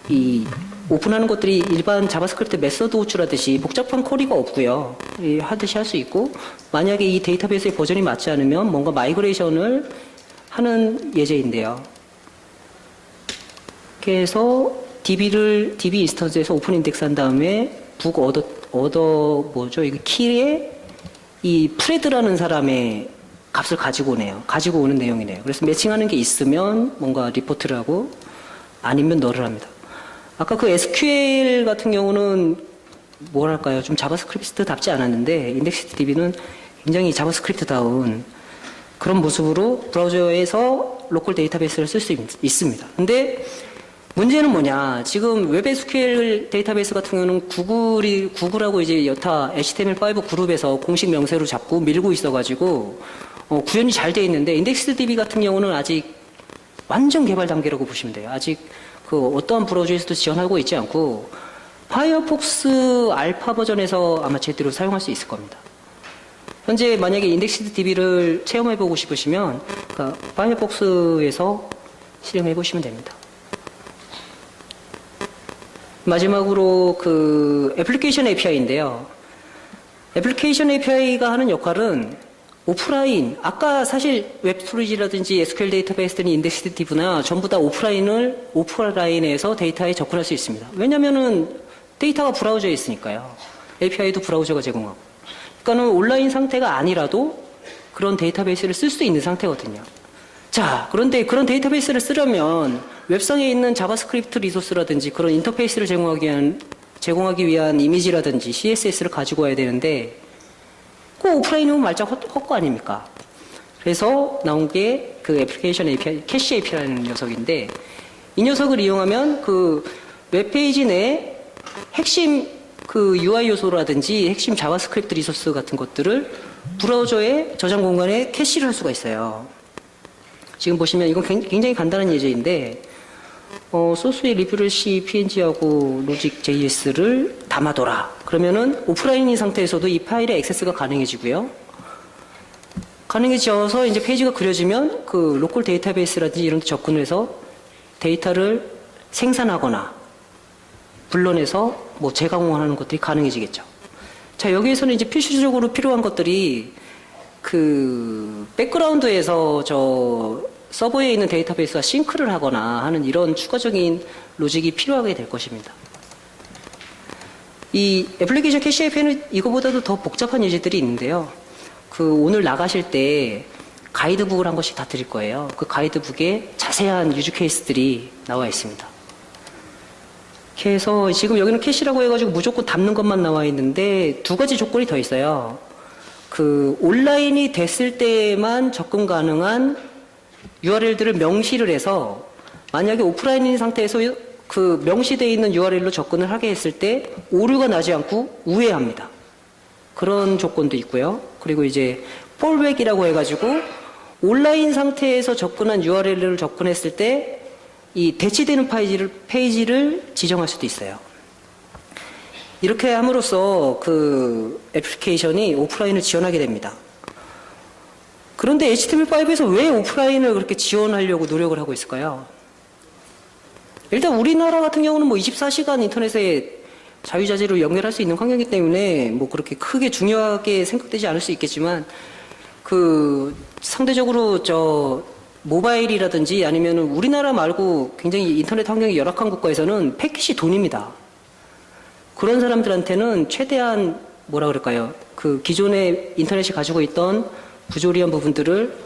이 오픈하는 것들이 일반 자바스크립트 메서드 호출하듯이 복잡한 쿼리가 없고요. 하듯이 할 수 있고, 만약에 이 데이터베이스의 버전이 맞지 않으면 뭔가 마이그레이션을 하는 예제인데요. 이렇게 해서 DB 인스턴스에서 오픈 인덱스 한 다음에 북 뭐죠? 이거 키에 이 프레드라는 사람의 값을 가지고 오네요. 가지고 오는 내용이네요. 그래서 매칭하는 게 있으면 뭔가 리포트를 하고 아니면 널을 합니다. 아까 그 SQL 같은 경우는 뭐랄까요? 좀 자바스크립트답지 않았는데 인덱스 DB는 굉장히 자바스크립트다운 그런 모습으로 브라우저에서 로컬 데이터베이스를 쓸 수 있습니다. 근데 문제는 뭐냐? 지금 웹 SQL 데이터베이스 같은 경우는 구글하고 이제 여타 HTML5 그룹에서 공식 명세로 잡고 밀고 있어가지고 구현이 잘 돼 있는데 인덱스DB 같은 경우는 아직 완전 개발 단계라고 보시면 돼요. 아직 그 어떠한 브라우저에서도 지원하고 있지 않고 파이어폭스 알파 버전에서 아마 제대로 사용할 수 있을 겁니다. 현재 만약에 인덱스DB를 체험해보고 싶으시면 파이어폭스에서 실행해보시면 됩니다. 마지막으로 그 애플리케이션 API인데요. 애플리케이션 API가 하는 역할은 오프라인, 아까 사실 웹스토리지라든지 SQL 데이터베이스든 인덱스티브나 전부 다 오프라인에서 데이터에 접근할 수 있습니다. 왜냐면은 데이터가 브라우저에 있으니까요. API도 브라우저가 제공하고. 그러니까는 온라인 상태가 아니라도 그런 데이터베이스를 쓸 수 있는 상태거든요. 자, 그런데 그런 데이터베이스를 쓰려면 웹상에 있는 자바스크립트 리소스라든지 그런 인터페이스를 제공하기 위한 이미지라든지 CSS를 가지고 와야 되는데 그 오프라인이면 말짝 헛거 아닙니까? 그래서 나온 게 그 애플리케이션 API, 캐시 API라는 녀석인데 이 녀석을 이용하면 그 웹페이지 내 핵심 그 UI 요소라든지 핵심 자바스크립트 리소스 같은 것들을 브라우저의 저장 공간에 캐시를 할 수가 있어요. 지금 보시면 이건 굉장히 간단한 예제인데 소스의 리뷰를 C, PNG하고 로직 JS를 담아둬라. 그러면은 오프라인인 상태에서도 이 파일의 액세스가 가능해지고요. 가능해져서 이제 페이지가 그려지면 그 로컬 데이터베이스라든지 이런 데 접근을 해서 데이터를 생산하거나 불러내서 뭐 재가공하는 것들이 가능해지겠죠. 자, 여기에서는 이제 필수적으로 필요한 것들이 그 백그라운드에서 저 서버에 있는 데이터베이스와 싱크를 하거나 하는 이런 추가적인 로직이 필요하게 될 것입니다. 이 애플리케이션 캐시 API는 이거보다도 더 복잡한 예제들이 있는데요. 그 오늘 나가실 때 가이드북을 한 권씩 다 드릴 거예요. 그 가이드북에 자세한 유즈 케이스들이 나와 있습니다. 그래서 지금 여기는 캐시라고 해가지고 무조건 담는 것만 나와 있는데 두 가지 조건이 더 있어요. 그 온라인이 됐을 때만 접근 가능한 URL들을 명시를 해서 만약에 오프라인인 상태에서 그 명시되어 있는 URL로 접근을 하게 했을 때 오류가 나지 않고 우회합니다. 그런 조건도 있고요. 그리고 이제 폴백이라고 해가지고 온라인 상태에서 접근한 URL을 접근했을 때 이 대치되는 페이지를 지정할 수도 있어요. 이렇게 함으로써 그 애플리케이션이 오프라인을 지원하게 됩니다. 그런데 HTML5에서 왜 오프라인을 그렇게 지원하려고 노력을 하고 있을까요? 일단 우리나라 같은 경우는 뭐 24시간 인터넷에 자유자재로 연결할 수 있는 환경이기 때문에 뭐 그렇게 크게 중요하게 생각되지 않을 수 있겠지만 그 상대적으로 저 모바일이라든지 아니면 우리나라 말고 굉장히 인터넷 환경이 열악한 국가에서는 패킷이 돈입니다. 그런 사람들한테는 최대한 뭐라 그럴까요? 그 기존의 인터넷이 가지고 있던 부조리한 부분들을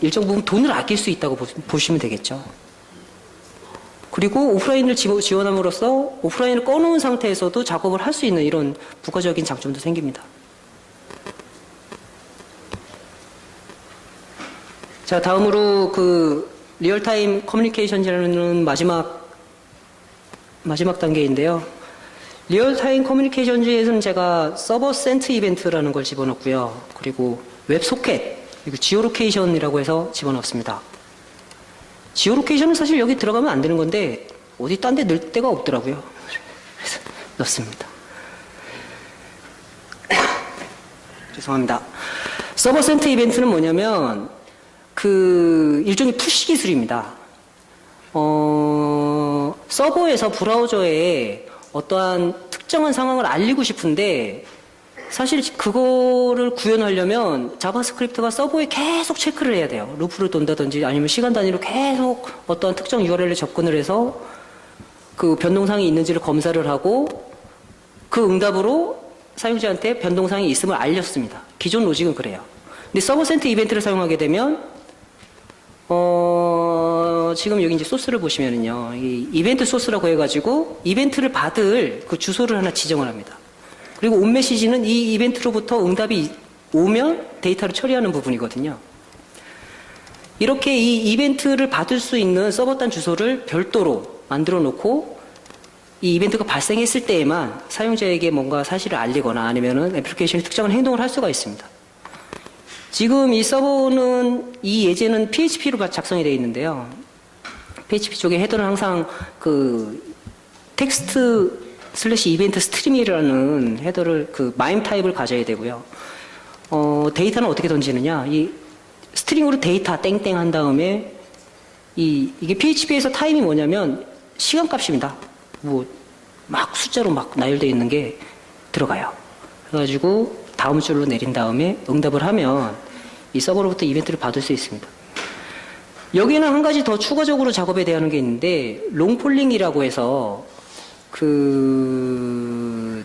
일정 부분 돈을 아낄 수 있다고 보시면 되겠죠. 그리고 오프라인을 지원함으로써 오프라인을 꺼놓은 상태에서도 작업을 할 수 있는 이런 부가적인 장점도 생깁니다. 자, 다음으로 그 리얼타임 커뮤니케이션이라는 마지막 단계인데요. 리얼타임 커뮤니케이션즈에서는 제가 서버 센트 이벤트라는 걸 집어넣고요. 그리고 웹소켓, 그리고 지오로케이션이라고 해서 집어넣습니다. 지오로케이션은 사실 여기 들어가면 안 되는 건데 어디 딴 데 넣을 데가 없더라고요. 그래서 넣습니다. 죄송합니다. 서버 센트 이벤트는 뭐냐면 그 일종의 푸시 기술입니다. 서버에서 브라우저에 어떠한 특정한 상황을 알리고 싶은데 사실 그거를 구현하려면 자바스크립트가 서버에 계속 체크를 해야 돼요. 루프를 돈다든지 아니면 시간 단위로 계속 어떠한 특정 URL에 접근을 해서 그 변동사항이 있는지를 검사를 하고 그 응답으로 사용자한테 변동사항이 있음을 알렸습니다. 기존 로직은 그래요. 근데 서버 센트 이벤트를 사용하게 되면 지금 여기 이제 소스를 보시면은요, 이 이벤트 소스라고 해가지고 이벤트를 받을 그 주소를 하나 지정을 합니다. 그리고 온 메시지는 이 이벤트로부터 응답이 오면 데이터를 처리하는 부분이거든요. 이렇게 이 이벤트를 받을 수 있는 서버단 주소를 별도로 만들어 놓고 이 이벤트가 발생했을 때에만 사용자에게 뭔가 사실을 알리거나 아니면은 애플리케이션이 특정한 행동을 할 수가 있습니다. 지금 이 서버는 이 예제는 PHP로 작성이 되어 있는데요. PHP 쪽에 헤더는 항상 그 텍스트 슬래시 이벤트 스트림이라는 헤더를 그 마임 타입을 가져야 되고요. 데이터는 어떻게 던지느냐? 이 스트링으로 데이터 땡땡 한 다음에 이게 PHP에서 타임이 뭐냐면 시간값입니다. 뭐 막 숫자로 막 나열되어 있는 게 들어가요. 그래가지고 다음 줄로 내린 다음에 응답을 하면 이 서버로부터 이벤트를 받을 수 있습니다. 여기는 한 가지 더 추가적으로 작업에 대한 게 있는데 롱폴링이라고 해서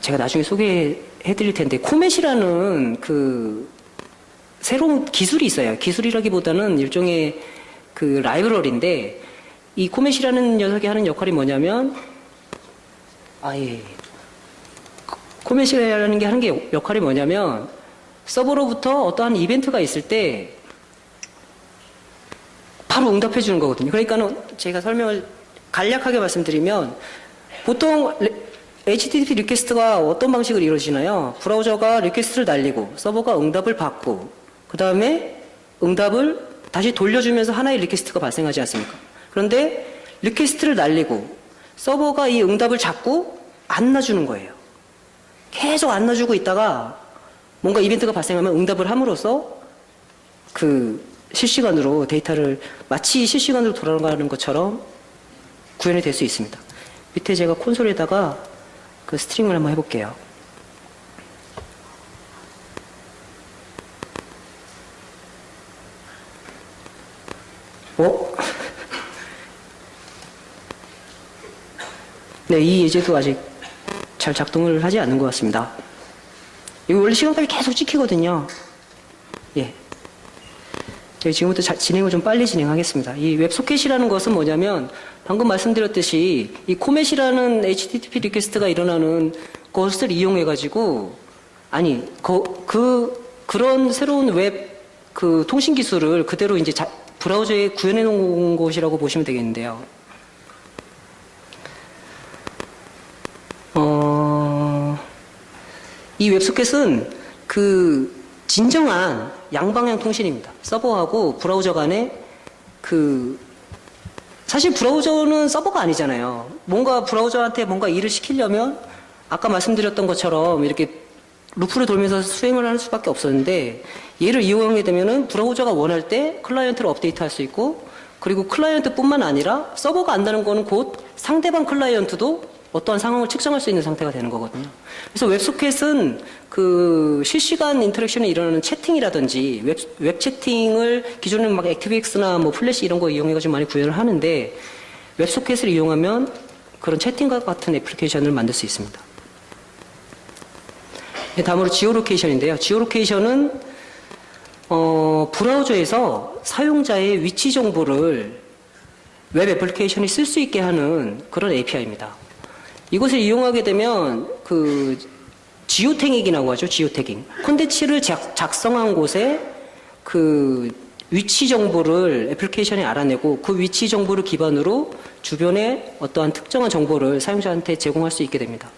제가 나중에 소개해 드릴 텐데 코멧이라는 새로운 기술이 있어요. 기술이라기보다는 일종의 라이브러리인데 이 코멧이라는 녀석이 하는 역할이 뭐냐면 코멧이라는 게 하는 게 역할이 뭐냐면 서버로부터 어떠한 이벤트가 있을 때 바로 응답해 주는 거거든요. 그러니까는 제가 설명을 간략하게 말씀드리면 보통 HTTP 리퀘스트가 어떤 방식으로 이루어지나요? 브라우저가 리퀘스트를 날리고 서버가 응답을 받고 그 다음에 응답을 다시 돌려주면서 하나의 리퀘스트가 발생하지 않습니까? 그런데 리퀘스트를 날리고 서버가 이 응답을 잡고 안 놔주는 거예요. 계속 안 놔주고 있다가 뭔가 이벤트가 발생하면 응답을 함으로써 실시간으로 데이터를 마치 실시간으로 돌아가는 것처럼 구현이 될 수 있습니다. 밑에 제가 콘솔에다가 스트링을 한번 해볼게요. 네, 이 예제도 아직 잘 작동을 하지 않는 것 같습니다. 이거 원래 시간까지 계속 찍히거든요. 예. 제가 지금부터 진행을 좀 빨리 진행하겠습니다. 이 웹소켓이라는 것은 뭐냐면 방금 말씀드렸듯이 이 코멧이라는 HTTP 리퀘스트가 일어나는 것을 이용해가지고 그런 새로운 웹 통신 기술을 그대로 이제 브라우저에 구현해 놓은 것이라고 보시면 되겠는데요. 이 웹소켓은 진정한 양방향 통신입니다. 서버하고 브라우저 간에 사실 브라우저는 서버가 아니잖아요. 브라우저한테 뭔가 일을 시키려면 아까 말씀드렸던 것처럼 이렇게 루프를 돌면서 수행을 할 수밖에 없었는데 얘를 이용하게 되면은 브라우저가 원할 때 클라이언트를 업데이트할 수 있고 그리고 클라이언트뿐만 아니라 서버가 안다는 거는 곧 상대방 클라이언트도 어떠한 상황을 측정할 수 있는 상태가 되는 거거든요. 그래서 웹소켓은 실시간 인터랙션이 일어나는 채팅이라든지 웹 채팅을 기존에는 막 액티브엑스나 플래시 이런 거 이용해가지고 많이 구현을 하는데 웹소켓을 이용하면 그런 채팅과 같은 애플리케이션을 만들 수 있습니다. 다음으로 지오로케이션인데요. 지오로케이션은 브라우저에서 사용자의 위치 정보를 웹 애플리케이션이 쓸 수 있게 하는 그런 API입니다. 이것을 이용하게 되면 지오태깅이라고 하죠. 지오태깅. 콘텐츠를 작성한 곳에 위치 정보를 애플리케이션이 알아내고 그 위치 정보를 기반으로 주변에 어떠한 특정한 정보를 사용자한테 제공할 수 있게 됩니다.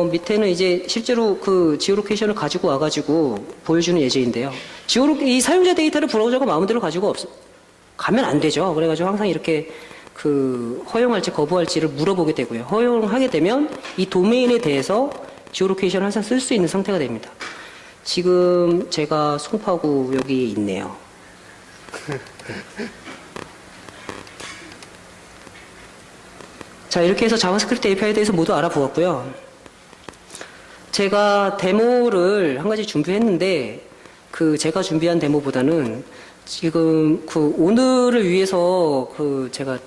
밑에는 이제 실제로 지오로케이션을 가지고 와가지고 보여주는 예제인데요. 이 사용자 데이터를 브라우저가 마음대로 가지고 가면 안 되죠. 그래가지고 항상 이렇게 허용할지 거부할지를 물어보게 되고요. 허용하게 되면 이 도메인에 대해서 지오로케이션을 항상 쓸 수 있는 상태가 됩니다. 지금 제가 송파구 여기에 있네요. 자, 이렇게 해서 자바스크립트 API에 대해서 모두 알아보았고요. 제가 데모를 한 가지 준비했는데 제가 준비한 데모보다는 지금 오늘을 위해서 제가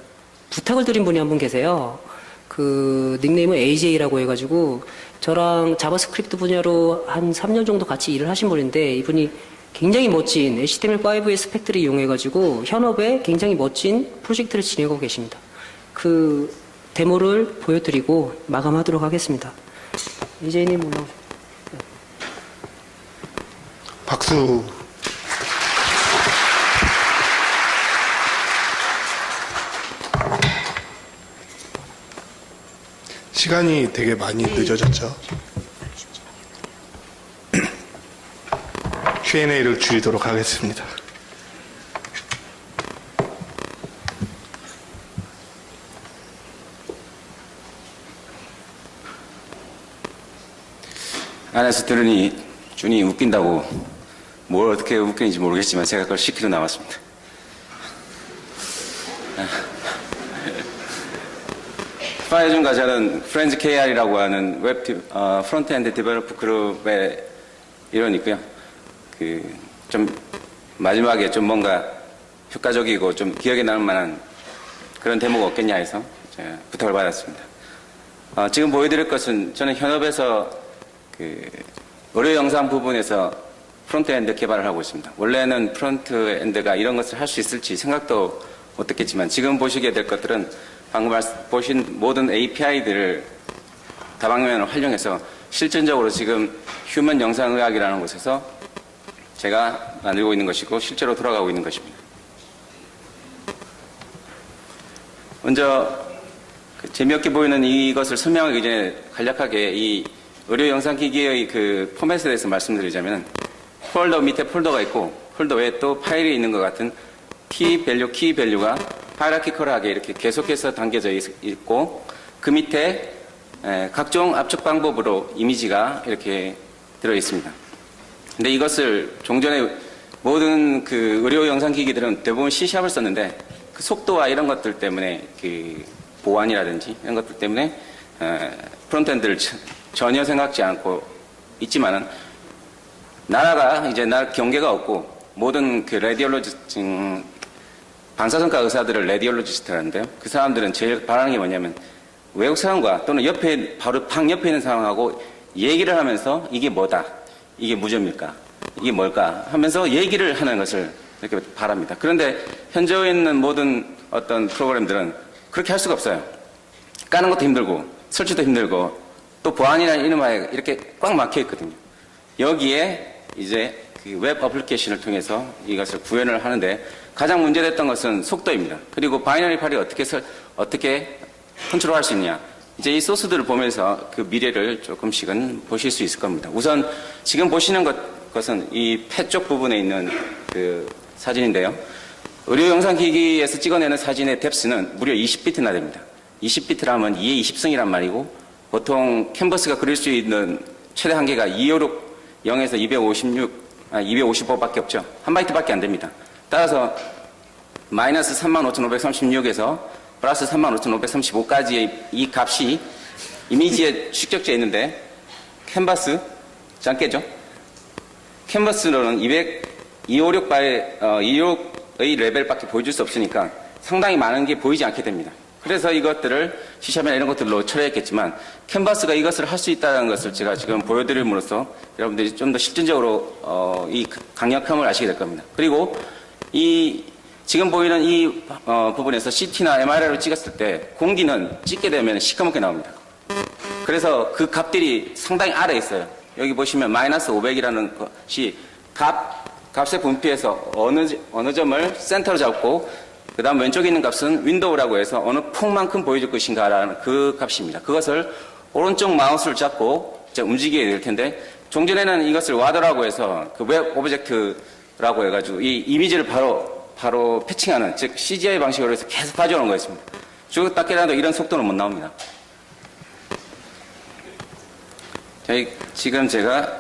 부탁을 드린 분이 한 분 계세요. 닉네임은 AJ라고 해가지고 저랑 자바스크립트 분야로 한 3년 정도 같이 일을 하신 분인데 이분이 굉장히 멋진 HTML5의 스펙트를 이용해가지고 현업에 굉장히 멋진 프로젝트를 진행하고 계십니다. 데모를 보여드리고 마감하도록 하겠습니다. AJ님 올라오세요. 박수. 시간이 되게 많이 늦어졌죠. Q&A를 줄이도록 하겠습니다. 안에서 들으니 준이 웃긴다고 뭘 어떻게 웃기는지 모르겠지만 제가 그걸 시키고 나왔습니다. 추가해준 과제는 프렌즈 KR이라고 하는 웹 프론트엔드 디벨로퍼 그룹의 일원이고요. 좀 마지막에 좀 뭔가 효과적이고 좀 기억에 남을 만한 그런 대목 없겠냐 해서 제가 부탁을 받았습니다. 지금 보여드릴 것은 저는 현업에서 의료 영상 부분에서 프론트엔드 개발을 하고 있습니다. 원래는 프론트엔드가 이런 것을 할 수 있을지 생각도 못했겠지만 지금 보시게 될 것들은 방금 보신 모든 API들을 다방면을 활용해서 실전적으로 지금 휴먼 영상의학이라는 곳에서 제가 만들고 있는 것이고 실제로 돌아가고 있는 것입니다. 먼저 재미없게 보이는 이것을 설명하기 전에 간략하게 이 의료 영상기기의 그 포맷에 대해서 말씀드리자면 폴더 밑에 폴더가 있고 폴더 외에 또 파일이 있는 것 같은 키 밸류가 하이라키컬하게 이렇게 계속해서 담겨져 있고 그 밑에 각종 압축 방법으로 이미지가 이렇게 들어 있습니다. 근데 이것을 종전에 모든 그 의료 영상 기기들은 대부분 C#을 썼는데 그 속도와 이런 것들 때문에 그 보안이라든지 이런 것들 때문에 프론트엔드를 전혀 생각지 않고 있지만은 나라가 이제 경계가 없고 모든 그 방사선과 의사들을 레디올로지스트라는데요. 그 사람들은 제일 바라는 게 뭐냐면 외국 사람과 또는 바로 방 옆에 있는 사람하고 얘기를 하면서 이게 뭐다, 이게 무좀일까, 이게 뭘까 하면서 얘기를 하는 것을 이렇게 바랍니다. 그런데 현재에 있는 모든 어떤 프로그램들은 그렇게 할 수가 없어요. 까는 것도 힘들고 설치도 힘들고 또 보안이나 이름하에 이렇게 꽉 막혀 있거든요. 여기에 이제 그 웹 어플리케이션을 통해서 이것을 구현을 하는데 가장 문제됐던 것은 속도입니다. 그리고 바이너리 파일이 어떻게 컨트롤할 수 있냐. 이제 이 소스들을 보면서 그 미래를 조금씩은 보실 수 있을 겁니다. 우선 지금 보시는 것은 이 패 쪽 부분에 있는 그 사진인데요. 의료 영상 기기에서 찍어내는 사진의 뎁스는 무려 20비트나 됩니다. 20비트라면 2의 20승이란 말이고 보통 캔버스가 그릴 수 있는 최대 한계가 256, 0에서 255밖에 없죠. 1바이트밖에 안 됩니다. 따라서 마이너스 35,536에서 플러스 35,535까지의 이 값이 이미지에 축적되어 있는데 캔버스 잠깨죠. 캔버스로는 256의 레벨밖에 보여줄 수 없으니까 상당히 많은 게 보이지 않게 됩니다. 그래서 이것들을 C샵이나 이런 것들로 처리했겠지만 캔버스가 이것을 할 수 있다는 것을 제가 지금 보여드림으로써 여러분들이 좀 더 실질적으로 이 강력함을 아시게 될 겁니다. 그리고 이 지금 보이는 이 부분에서 CT나 MRI로 찍었을 때 공기는 찍게 되면 시커멓게 나옵니다. 그래서 그 값들이 상당히 아래에 있어요. 여기 보시면 마이너스 500이라는 것이 값의 분피에서 어느 점을 센터로 잡고 그 다음 왼쪽에 있는 값은 윈도우라고 해서 어느 폭만큼 보여줄 것인가라는 그 값입니다. 그것을 오른쪽 마우스를 잡고 이제 움직이게 될 텐데 종전에는 이것을 와더라고 해서 그 웹 오브젝트라고 해가지고 이 이미지를 바로 패칭하는 즉 CGI 방식으로 해서 계속 가져오는 거였습니다. 죽었다 깨라도 이런 속도는 못 나옵니다. 지금 제가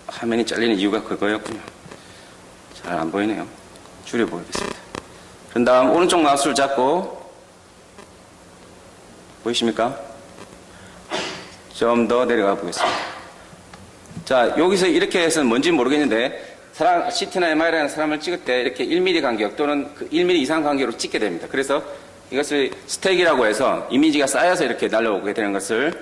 화면이 잘리는 이유가 그거였군요. 잘 안 보이네요. 줄여보겠습니다. 그런 다음 오른쪽 마우스를 잡고 보이십니까? 좀 더 내려가 보겠습니다. 자, 여기서 이렇게 해서는 뭔지 모르겠는데 CT나 MRI라는 사람을 찍을 때 이렇게 1mm 간격 또는 그 1mm 이상 간격으로 찍게 됩니다. 그래서 이것을 스택이라고 해서 이미지가 쌓여서 이렇게 날라오게 되는 것을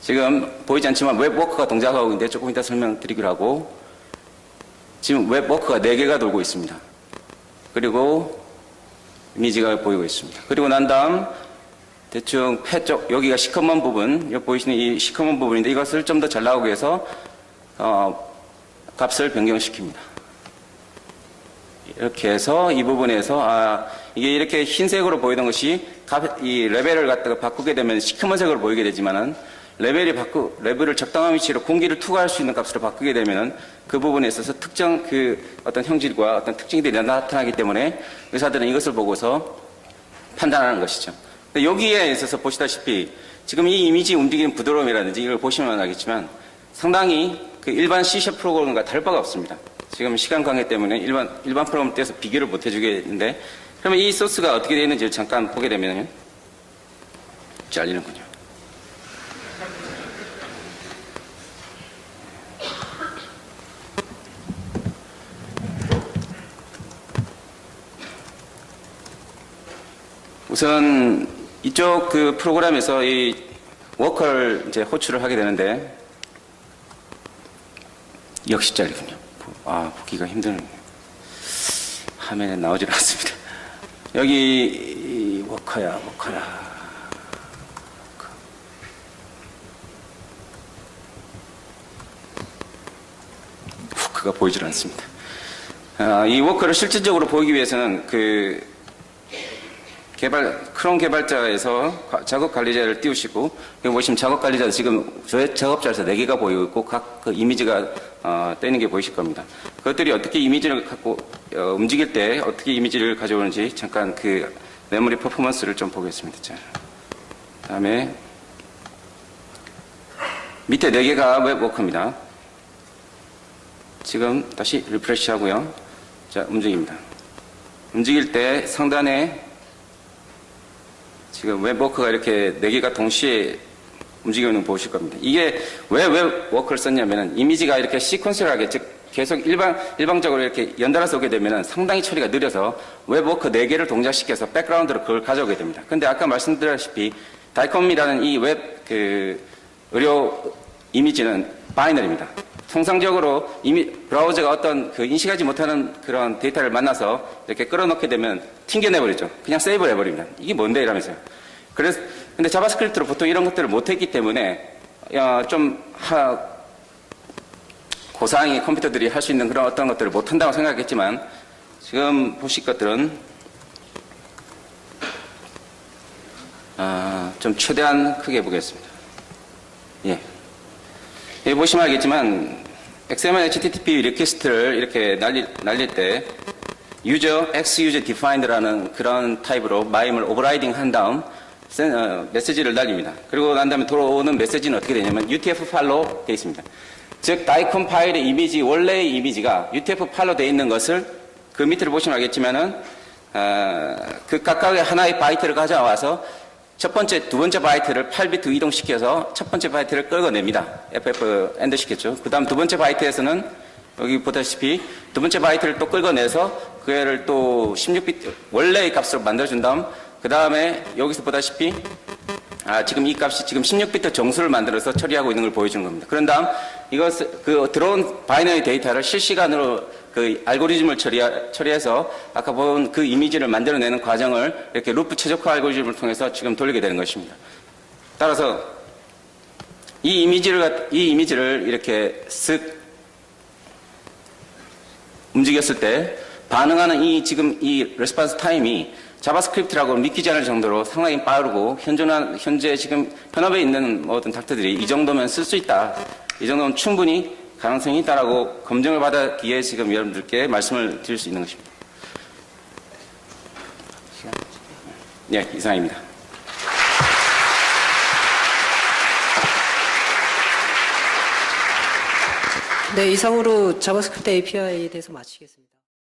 지금 보이지 않지만 웹워크가 동작하고 있는데 조금 이따 설명드리기로 하고 지금 웹워크가 4개가 돌고 있습니다. 그리고 이미지가 보이고 있습니다. 그리고 난 다음 대충 패 쪽 여기가 시커먼 부분 여기 보이시는 이 시커먼 부분인데 이것을 좀 더 잘 나오기 위해서 값을 변경시킵니다. 이렇게 해서 이 부분에서 이게 이렇게 흰색으로 보이던 것이 이 레벨을 갖다가 바꾸게 되면 시커먼색으로 보이게 되지만은 레벨을 적당한 위치로 공기를 투과할 수 있는 값으로 바꾸게 되면은 그 부분에 있어서 특정 그 어떤 형질과 어떤 특징들이 나타나기 때문에 의사들은 이것을 보고서 판단하는 것이죠. 근데 여기에 있어서 보시다시피 지금 이 이미지 움직이는 부드러움이라든지 이걸 보시면 알겠지만 상당히 그 일반 C# 프로그램과 다를 바가 없습니다. 지금 시간 관계 때문에 일반 프로그램 떼서 비교를 못 해주겠는데 그러면 이 소스가 어떻게 되어 있는지 잠깐 보게 되면 잘리는군요. 우선 이쪽 그 프로그램에서 이 워커를 이제 호출을 하게 되는데 역시 잘리군요. 보기가 힘드네요. 화면에 나오질 않습니다. 여기 워커야. 후크가 보이질 않습니다. 이 워커를 실질적으로 보이기 위해서는 그 크롬 개발자에서 작업 관리자를 띄우시고, 여기 보시면 작업 관리자 지금 저의 작업자에서 4개가 보이고 있고, 각 그 이미지가, 떼는 게 보이실 겁니다. 그것들이 어떻게 이미지를 갖고, 움직일 때 어떻게 이미지를 가져오는지 잠깐 그 메모리 퍼포먼스를 좀 보겠습니다. 자, 다음에, 밑에 4개가 웹워커입니다. 지금 다시 리프레시 하고요. 자, 움직입니다. 움직일 때 상단에 지금 웹워커가 이렇게 4개가 동시에 움직이는 거 보실 겁니다. 이게 왜 웹워커를 썼냐면은 이미지가 이렇게 시퀀셜하게, 즉 계속 일방적으로 이렇게 연달아서 오게 되면은 상당히 처리가 느려서 웹워커 4개를 동작시켜서 백그라운드로 그걸 가져오게 됩니다. 근데 아까 말씀드렸다시피 다이컴이라는 이 웹 의료 이미지는 바이너리입니다. 통상적으로 브라우저가 어떤 그 인식하지 못하는 그런 데이터를 만나서 이렇게 끌어넣게 되면 튕겨내버리죠. 그냥 세이브를 해버립니다. 이게 뭔데? 이러면서요. 근데 자바스크립트로 보통 이런 것들을 못했기 때문에, 고사양의 컴퓨터들이 할 수 있는 그런 어떤 것들을 못한다고 생각했지만, 지금 보실 것들은, 좀 최대한 크게 보겠습니다. 예. 여기 보시면 알겠지만 XML HTTP 리퀘스트를 이렇게 날릴 때 X user defined라는 그런 타입으로 마임을 오버라이딩 한 다음 메시지를 날립니다. 그리고 난 다음에 돌아오는 메시지는 어떻게 되냐면 UTF 파일로 되어 있습니다. 즉 다이컴 파일의 이미지, 원래의 이미지가 UTF 파일로 되어 있는 것을 그 밑을 보시면 알겠지만은 그 각각의 하나의 바이트를 가져와서 첫 번째, 두 번째 바이트를 8비트 이동시켜서 첫 번째 바이트를 끌어냅니다. FF 엔드 시켰죠. 그 다음 두 번째 바이트에서는 여기 보다시피 두 번째 바이트를 또 끌어내서 그 애를 또 16비트 원래의 값으로 만들어준 다음 그 다음에 여기서 보다시피 지금 이 값이 지금 16비트 정수를 만들어서 처리하고 있는 걸 보여주는 겁니다. 그런 다음 그 들어온 바이너리 데이터를 실시간으로 그 알고리즘을 처리해서 아까 본 그 이미지를 만들어내는 과정을 이렇게 루프 최적화 알고리즘을 통해서 지금 돌리게 되는 것입니다. 따라서 이 이미지를 이렇게 쓱 움직였을 때 반응하는 지금 이 레스폰스 타임이 자바스크립트라고 믿기지 않을 정도로 상당히 빠르고 현재 지금 현업에 있는 모든 닥터들이 이 정도면 쓸 수 있다. 이 정도면 충분히 가능성이 있다라고 검증을 받았기에 지금 여러분들께 말씀을 드릴 수 있는 것입니다. 네, 이상입니다. 네, 이상으로 자바스크립트 API에 대해서 마치겠습니다.